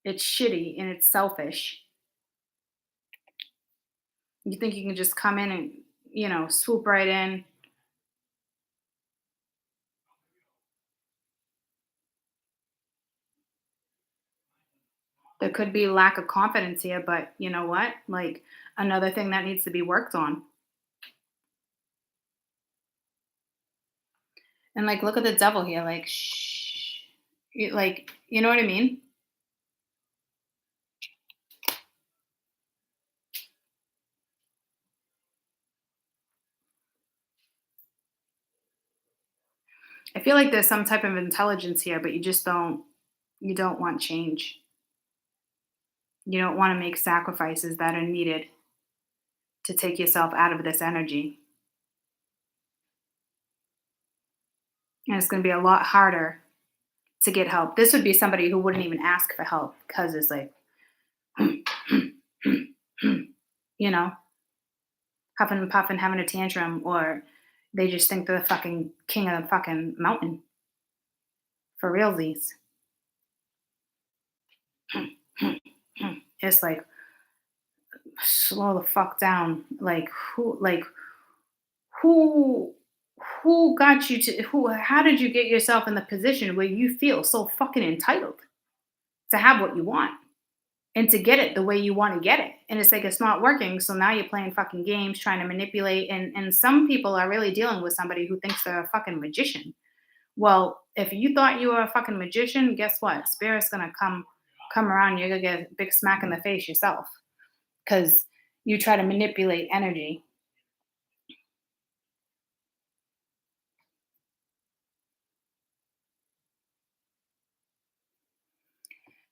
It's shitty and it's selfish. You think you can just come in and, swoop right in. There could be lack of confidence here, but you know what? Like, another thing that needs to be worked on. And like, look at the devil here. Like, shh. Like, you know what I mean? I feel like there's some type of intelligence here, but you just don't. You don't want change. You don't want to make sacrifices that are needed to take yourself out of this energy. And it's going to be a lot harder to get help. This would be somebody who wouldn't even ask for help because it's like, you know, huffing and puffing, having a tantrum, or they just think they're the fucking king of the fucking mountain for realsies. It's like, slow the fuck down. Who, who got you to how did you get yourself in the position where you feel so fucking entitled to have what you want and to get it the way you want to get it? And it's like, it's not working. So now you're playing fucking games, trying to manipulate. And some people are really dealing with somebody who thinks they're a fucking magician. Well, if you thought you were a fucking magician, guess what? Spirit's gonna come around. You're gonna get a big smack in the face yourself because you try to manipulate energy.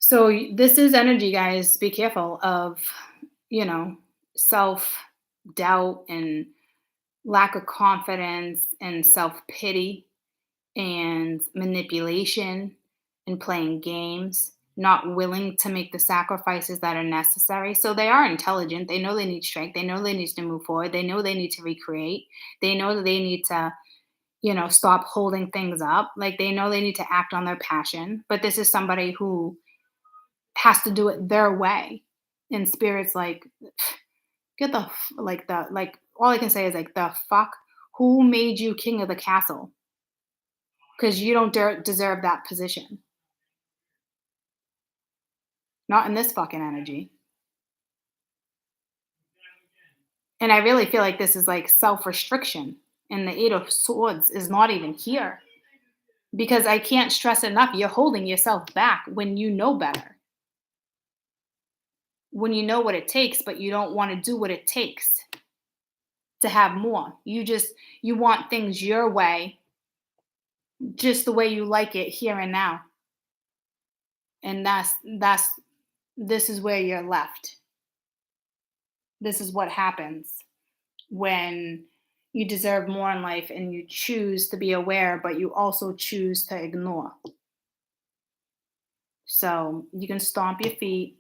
So this is energy, guys. Be careful of, you know, self doubt and lack of confidence and self pity and manipulation and playing games, not willing to make the sacrifices that are necessary. So they are intelligent. They know they need strength. They know they need to move forward. They know they need to recreate. They know that they need to, stop holding things up. Like, they know they need to act on their passion. But this is somebody who has to do it their way. And spirit's like, get like all I can say is like, the fuck, who made you king of the castle? Because you don't deserve that position. Not in this fucking energy. And I really feel like this is like self restriction. And the Eight of Swords is not even here. Because I can't stress enough, you're holding yourself back when you know better. When you know what it takes, but you don't want to do what it takes to have more. You want things your way, just the way you like it here and now. And this is where you're left. This is what happens when you deserve more in life and you choose to be aware, but you also choose to ignore. So you can stomp your feet.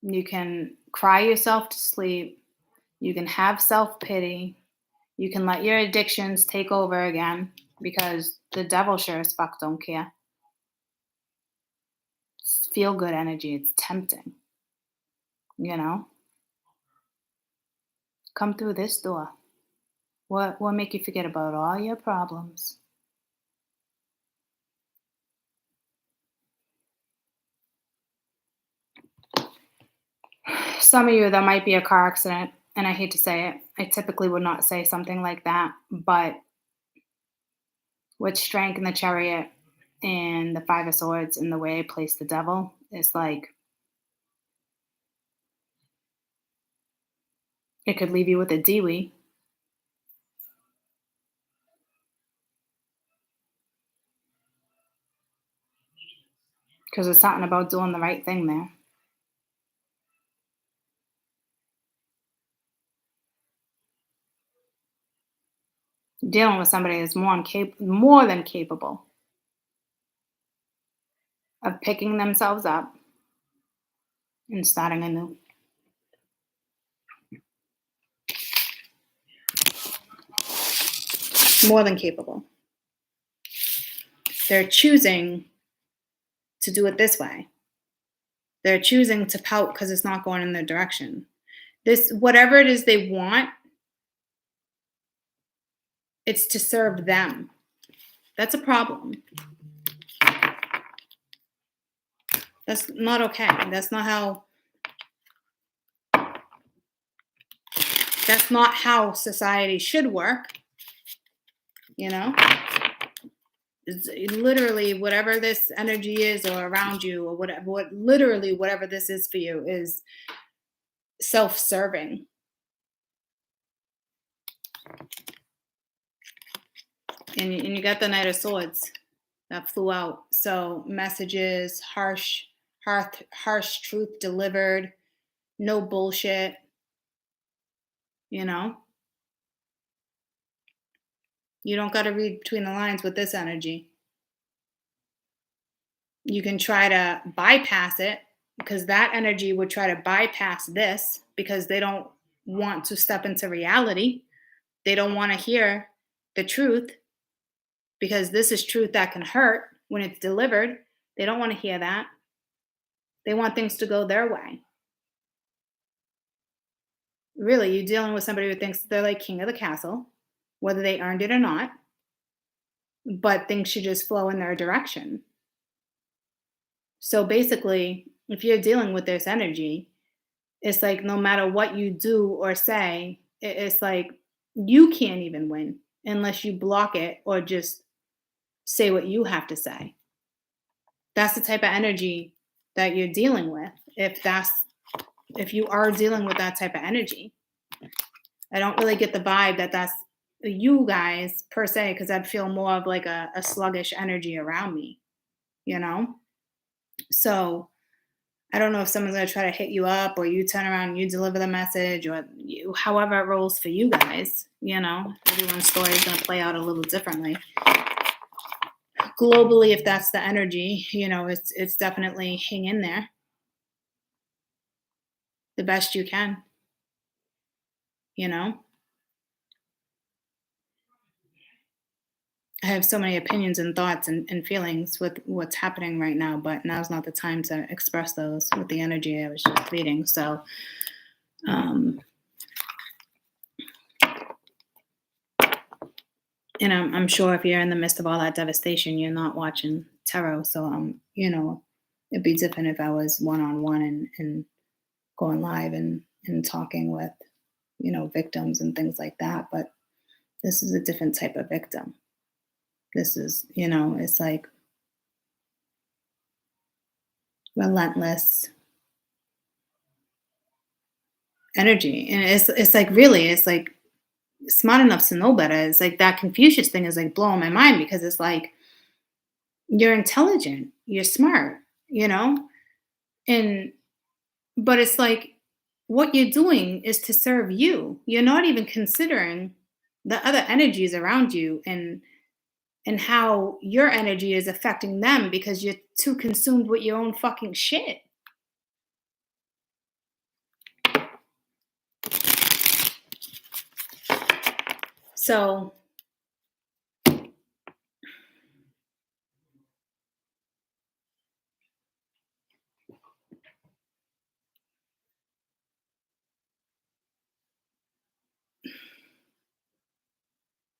You can cry yourself to sleep. You can have self pity. You can let your addictions take over again because the devil sure as fuck don't care. It's feel good energy. It's tempting. Come through this door. What make you forget about all your problems? Some of you, that might be a car accident, and I hate to say it. I typically would not say something like that, but with strength in the chariot and the Five of Swords and the way I place the devil, it's like it could leave you with a Dewey. because there's something about doing the right thing there. Dealing with somebody that's more than capable of picking themselves up and starting anew. More than capable. They're choosing to do it this way. They're choosing to pout because it's not going in their direction. This, whatever it is they want, it's to serve them. That's a problem. That's not okay. That's not how society should work. You know? It's literally whatever this energy is or around you or whatever this is for you is self-serving. And you got the Knight of Swords that flew out. So messages, harsh truth delivered, no bullshit, you know? You don't got to read between the lines with this energy. You can try to bypass it because that energy would try to bypass this because they don't want to step into reality. They don't want to hear the truth because this is truth that can hurt when it's delivered. They don't want to hear that. They want things to go their way. Really, you're dealing with somebody who thinks they're like king of the castle, whether they earned it or not, but things should just flow in their direction. So basically, if you're dealing with this energy, it's like no matter what you do or say, it's like you can't even win unless you block it or just say what you have to say. That's the type of energy that you're dealing with. If you are dealing with that type of energy, I don't really get the vibe that that's you guys per se, because I'd feel more of like a sluggish energy around me, you know? So I don't know if someone's going to try to hit you up or you turn around and you deliver the message or however it rolls for you guys, you know? Everyone's story is going to play out a little differently. Globally, if that's the energy, you know, it's definitely hang in there the best you can, you know? I have so many opinions and thoughts and feelings with what's happening right now, but now's not the time to express those with the energy I was just reading. So, and I'm sure if you're in the midst of all that devastation, you're not watching tarot. So, you know, it'd be different if I was one-on-one and going live and talking with, you know, victims and things like that. But this is a different type of victim. This is, you know, it's like relentless energy. And it's like really, it's like smart enough to know better. It's like that Confucius thing is like blowing my mind because it's like you're intelligent, you're smart, you know? But it's like what you're doing is to serve you. You're not even considering the other energies around you and how your energy is affecting them because you're too consumed with your own fucking shit. So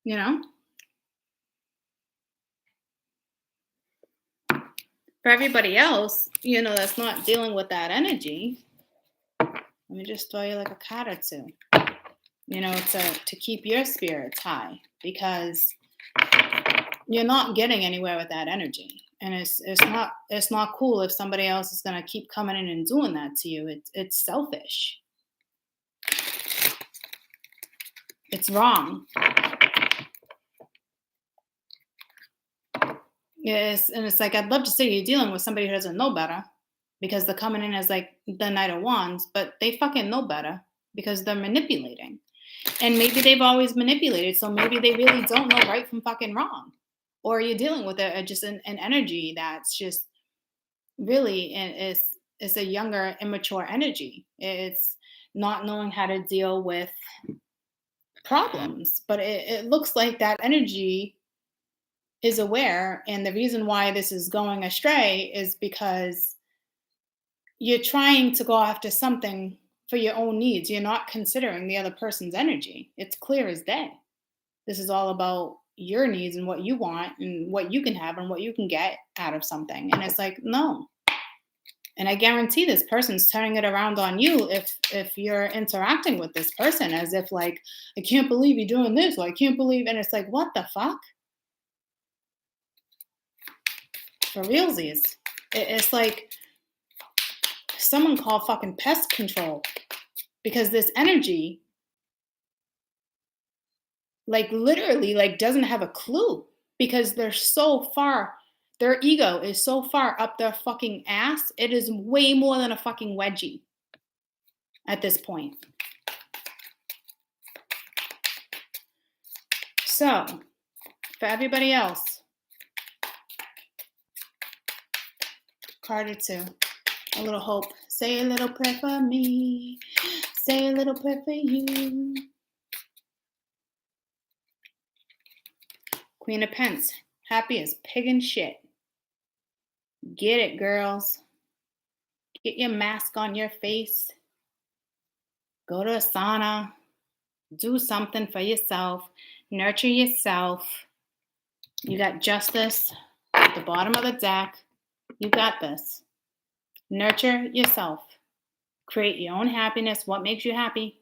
you know, for everybody else, you know, that's not dealing with that energy, let me just throw you like a card or two. You know, to keep your spirits high because you're not getting anywhere with that energy. And it's not cool if somebody else is gonna keep coming in and doing that to you. It's selfish. It's wrong. Yes, and it's like I'd love to say you're dealing with somebody who doesn't know better because they're coming in as like the Knight of Wands, but they fucking know better because they're manipulating. And maybe they've always manipulated, so maybe they really don't know right from fucking wrong. Or you're dealing with just an energy that's just really, and it's a younger, immature energy. It's not knowing how to deal with problems. But it looks like that energy is aware, and the reason why this is going astray is because you're trying to go after something for your own needs. You're not considering the other person's energy. It's clear as day. This is all about your needs and what you want and what you can have and what you can get out of something. And it's like, no. And I guarantee this person's turning it around on you if you're interacting with this person as if like, I can't believe you're doing this, or I can't believe, and it's like, what the fuck? For realsies. It's like someone call fucking pest control, because this energy, like literally, like doesn't have a clue, because they're so far, their ego is so far up their fucking ass. It is way more than a fucking wedgie at this point. So, for everybody else, card or two, a little hope. Say a little prayer for me. Say a little prayer for you. Queen of Pence, happy as pig and shit. Get it, girls. Get your mask on your face. Go to a sauna. Do something for yourself. Nurture yourself. You got justice at the bottom of the deck. You got this. Nurture yourself. Create your own happiness. What makes you happy?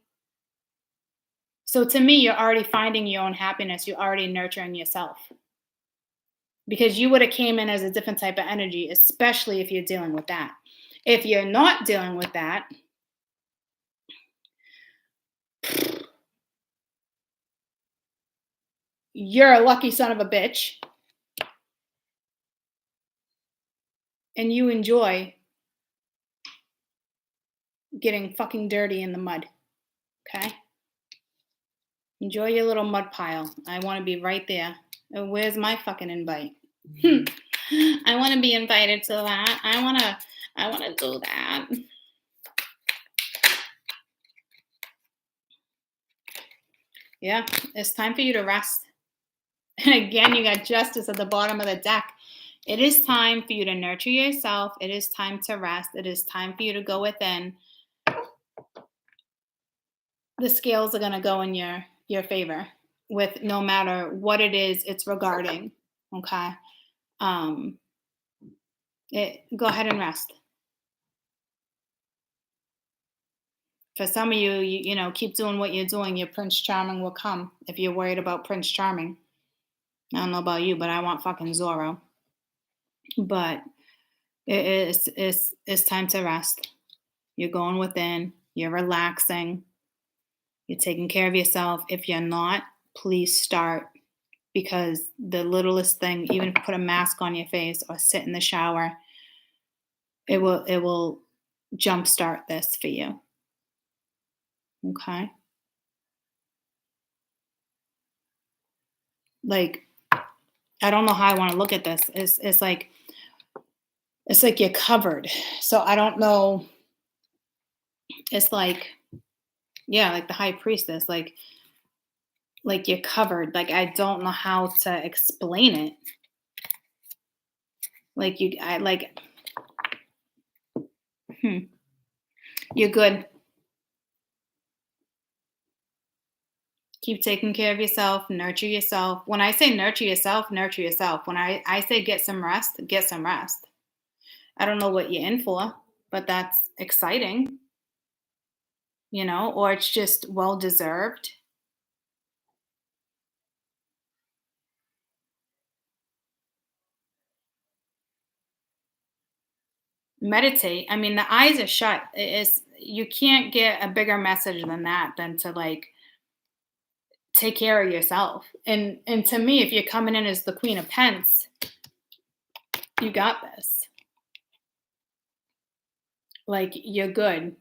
So to me, you're already finding your own happiness. You're already nurturing yourself. Because you would have came in as a different type of energy, especially if you're dealing with that. If you're not dealing with that, you're a lucky son of a bitch. And you enjoy getting fucking dirty in the mud. Okay? Enjoy your little mud pile. I want to be right there. Where's my fucking invite? I want to be invited to that. I want to do that. Yeah, it's time for you to rest. And again, you got justice at the bottom of the deck. It is time for you to nurture yourself. It is time to rest. It is time for you to go within. The scales are going to go in your favor with no matter what it is it's regarding. Okay? Go ahead and rest. For some of you, you know, keep doing what you're doing. Your Prince Charming will come if you're worried about Prince Charming. I don't know about you, but I want fucking Zorro. But it's time to rest. You're going within. You're relaxing. You're taking care of yourself. If you're not, please start, because the littlest thing, even if you put a mask on your face or sit in the shower, it will jumpstart this for you. Okay? Like, I don't know how I want to look at this. It's like you're covered. So I don't know. It's like, yeah, like the high priestess, like you're covered. Like, I don't know how to explain it. Like you're good. Keep taking care of yourself, nurture yourself. When I say nurture yourself, nurture yourself. When I say get some rest, get some rest. I don't know what you're in for, but that's exciting, you know, or it's just well deserved. Meditate. I mean, the eyes are shut. You can't get a bigger message than that, than to like take care of yourself. And to me, if you're coming in as the Queen of Pence, You got this. Like, you're good.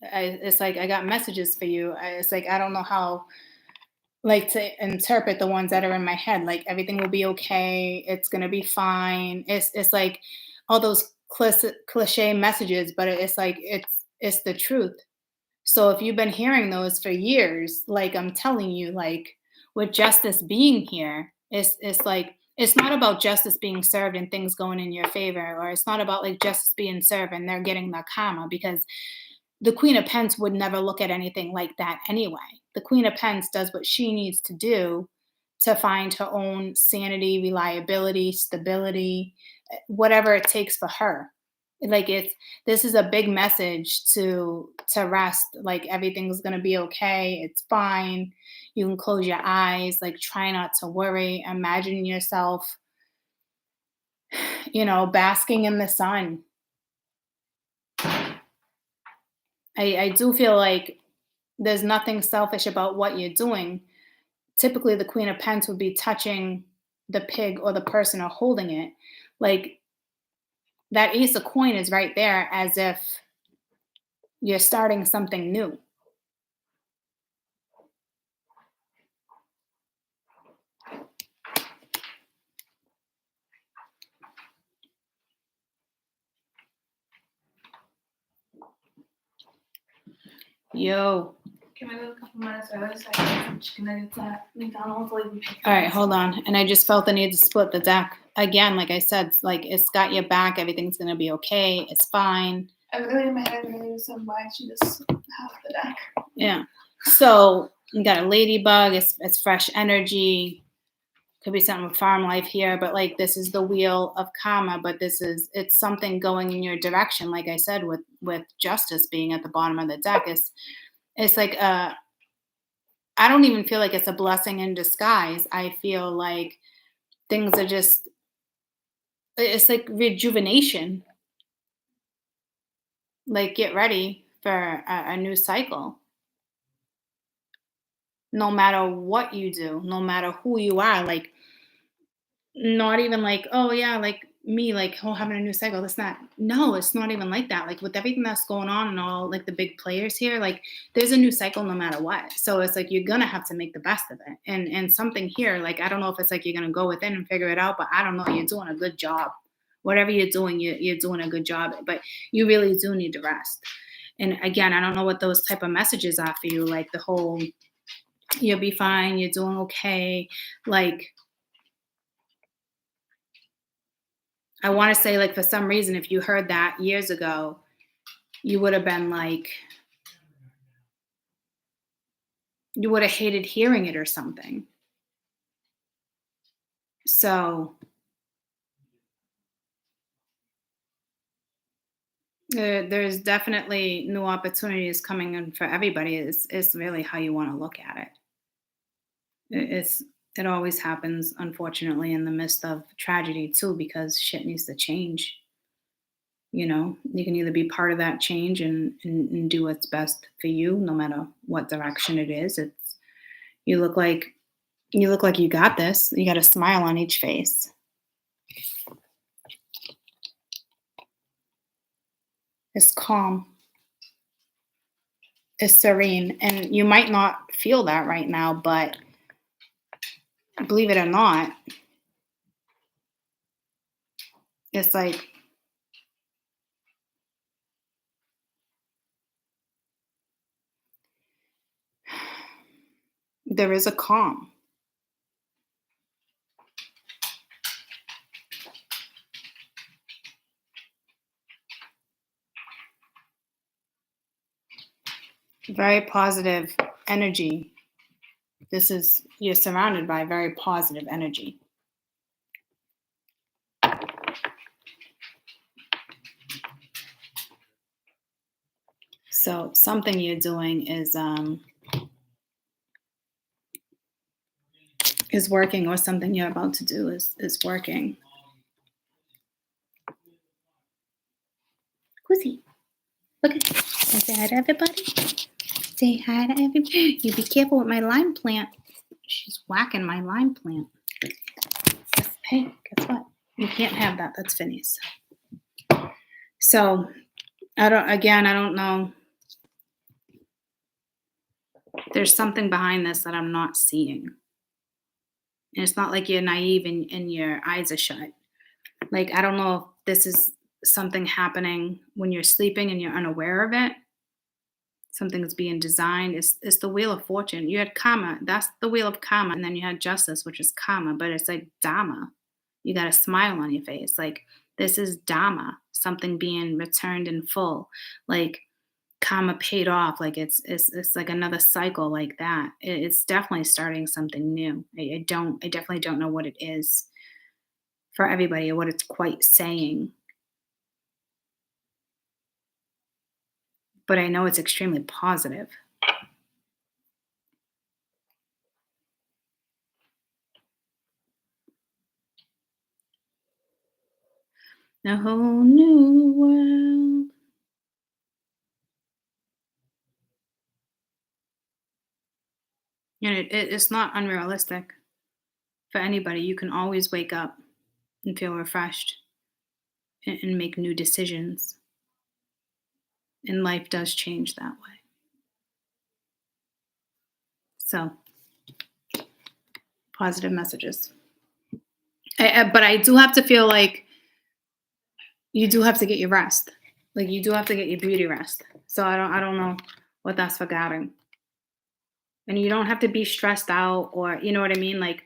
It's like, I got messages for you. It's like, I don't know how, like, to interpret the ones that are in my head. Like, everything will be okay. It's gonna be fine. It's like all those cliche messages, but it's like it's the truth. So if you've been hearing those for years, like I'm telling you, like with justice being here, it's like it's not about justice being served and things going in your favor, or it's not about like justice being served and they're getting their karma because the Queen of Pence would never look at anything like that anyway. The Queen of Pence does what she needs to do to find her own sanity, reliability, stability, whatever it takes for her. Like it's this is a big message to rest. Like everything's gonna be okay. It's fine. You can close your eyes. Like try not to worry. Imagine yourself, basking in the sun. I do feel like there's nothing selfish about what you're doing. Typically, the Queen of Pence would be touching the pig or the person or holding it. Like that Ace of Coin is right there as if you're starting something new. Yo. Can I go a couple minutes early so I can get some chicken nuggets at McDonald's? All right, hold on. And I just felt the need to split the deck. Again, like I said, like it's got your back. Everything's going to be okay. It's fine. I literally in my head, really was why she just half the deck. Yeah. So you got a ladybug. It's fresh energy. Could be something with farm life here, but like this is the wheel of karma. But it's something going in your direction. Like I said, with justice being at the bottom of the deck, it's like I don't even feel like it's a blessing in disguise. I feel like things are it's like rejuvenation. Like get ready for a new cycle. No matter what you do, no matter who you are, like not even like, oh yeah, like me, like, oh, having a new cycle. That's not, no, it's not even like that. Like with everything that's going on and all like the big players here, like there's a new cycle no matter what. So it's like you're gonna have to make the best of it. And something here, like I don't know if it's like you're gonna go within and figure it out, but I don't know, you're doing a good job. Whatever you're doing, you're doing a good job. But you really do need to rest. And again, I don't know what those type of messages are for you, like the whole you'll be fine, you're doing okay. Like I want to say, like, for some reason, if you heard that years ago, you would have been like, you would have hated hearing it or something. So there's definitely new opportunities coming in for everybody. It's really how you want to look at it. It always happens, unfortunately, in the midst of tragedy too, because shit needs to change. You can either be part of that change and do what's best for you, no matter what direction it is. You look like you got this. You got a smile on each face. It's calm. It's serene. And you might not feel that right now, but believe it or not, it's like there is a calm. Very positive energy. You're surrounded by very positive energy. So something you're doing is working, or something you're about to do is working. Goosey, look at this. Say hi to everybody. Say hi to everybody. You be careful with my lime plant. She's whacking my lime plant. Hey, guess what? You can't have that. That's Finney's. So I don't know. There's something behind this that I'm not seeing. And it's not like you're naive and your eyes are shut. Like, I don't know if this is something happening when you're sleeping and you're unaware of it. Something's being designed. It's the wheel of fortune. You had karma. That's the wheel of karma. And then you had justice, which is karma, but it's like dharma. You got a smile on your face. Like, this is dharma, something being returned in full. Like, karma paid off. Like, it's like another cycle like that. It's definitely starting something new. I definitely don't know what it is for everybody or what it's quite saying, but I know it's extremely positive. A whole new world. And it's not unrealistic for anybody. You can always wake up and feel refreshed and make new decisions. And life does change that way. So, positive messages. But I do have to feel like you do have to get your rest. Like, you do have to get your beauty rest. So I don't know what that's regarding. And you don't have to be stressed out, or you know what I mean? Like,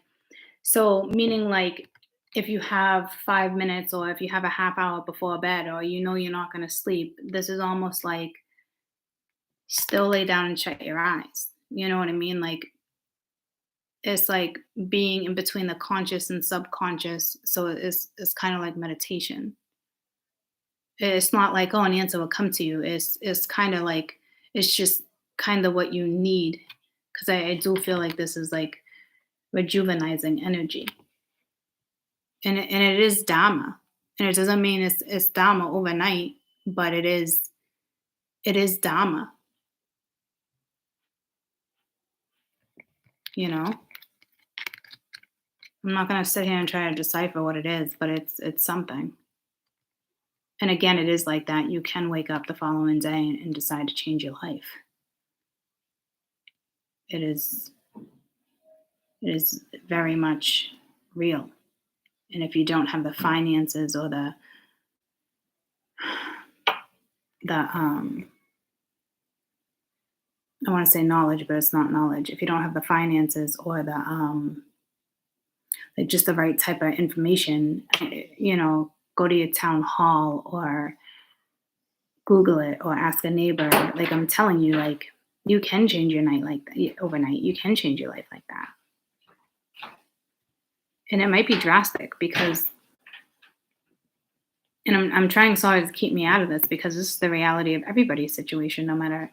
so meaning like if you have 5 minutes or if you have a half hour before bed or you know you're not gonna sleep, this is almost like still lay down and shut your eyes. You know what I mean? Like, it's like being in between the conscious and subconscious. So it's kind of like meditation. It's not like, oh, an answer will come to you. It's kind of like it's just kind of what you need. Because I do feel like this is like rejuvenizing energy. And it is Dharma. And it doesn't mean it's Dharma overnight, but it is Dharma, you know? I'm not gonna sit here and try to decipher what it is, but it's something. And again, it is like that. You can wake up the following day and decide to change your life. It is it is very much real. And if you don't have the finances or the I want to say knowledge, but it's not knowledge. If you don't have the finances or the like just the right type of information, go to your town hall or Google it or ask a neighbor. Like, I'm telling you, like, you can change your night like that overnight. You can change your life like that. And it might be drastic because, and I'm trying so hard to keep me out of this because this is the reality of everybody's situation, no matter,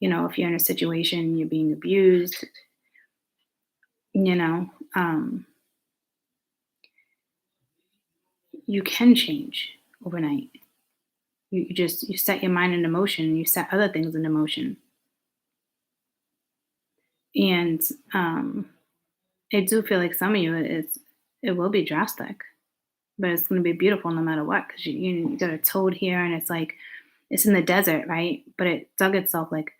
if you're in a situation, you're being abused, you know, um, you can change overnight. You set your mind into motion, you set other things into motion. And I do feel like some of you, it will be drastic, but it's going to be beautiful no matter what, because you got a toad here and it's like it's in the desert, right? But it dug itself like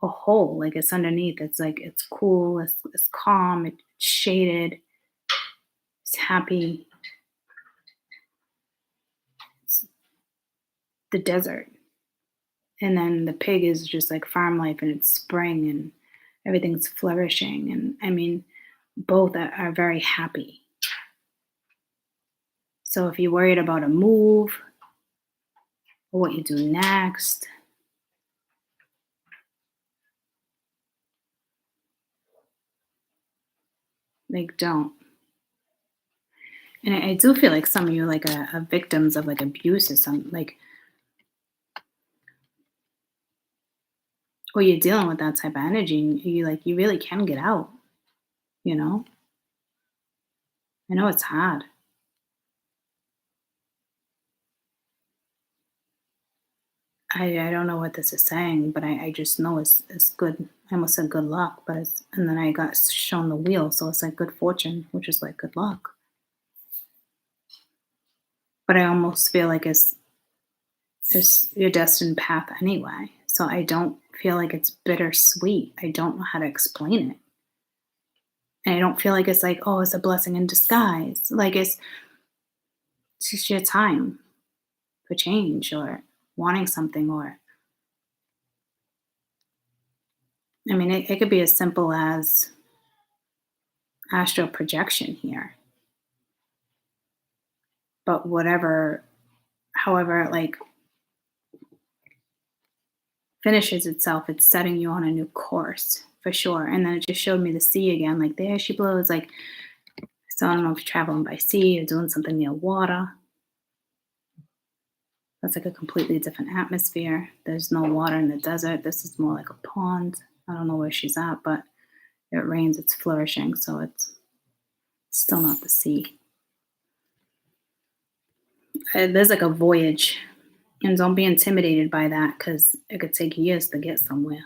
a hole, like it's underneath. It's like it's cool, it's calm, it's shaded, it's happy. It's the desert. And then the pig is just like farm life and it's spring and everything's flourishing. And I mean, both are very happy. So if you're worried about a move or what you do next, like, don't. And I do feel like some of you like are victims of like abuse or something, like, or you're dealing with that type of energy and you really can get out, you know? I know it's hard. I don't know what this is saying, but I just know it's good. I almost said good luck, but and then I got shown the wheel, so it's like good fortune, which is like good luck. but I almost feel like it's your destined path anyway. So I don't feel like it's bittersweet. I don't know how to explain it. And I don't feel like it's like, oh, it's a blessing in disguise. Like it's just your time for change or wanting something, or I mean, it could be as simple as astral projection here, but whatever, however, it like finishes itself, it's setting you on a new course for sure. And then it just showed me the sea again, like there she blows. Like, so I don't know if you're traveling by sea or doing something near water. That's like a completely different atmosphere. There's no water in the desert. This is more like a pond. I don't know where she's at, but it rains, it's flourishing, so it's still not the sea. There's like a voyage, and don't be intimidated by that because it could take years to get somewhere.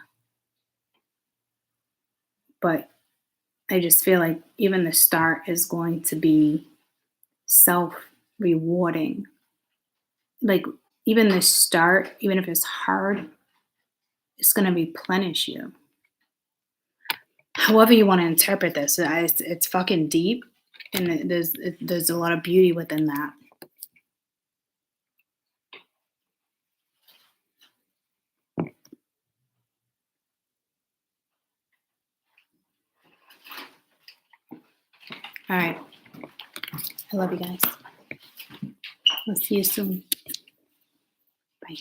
But I just feel like even the start is going to be self rewarding. Like, even the start, even if it's hard, it's going to replenish you. However, you want to interpret this, it's fucking deep, and there's a lot of beauty within that. All right. I love you guys. I'll see you soon. Bye.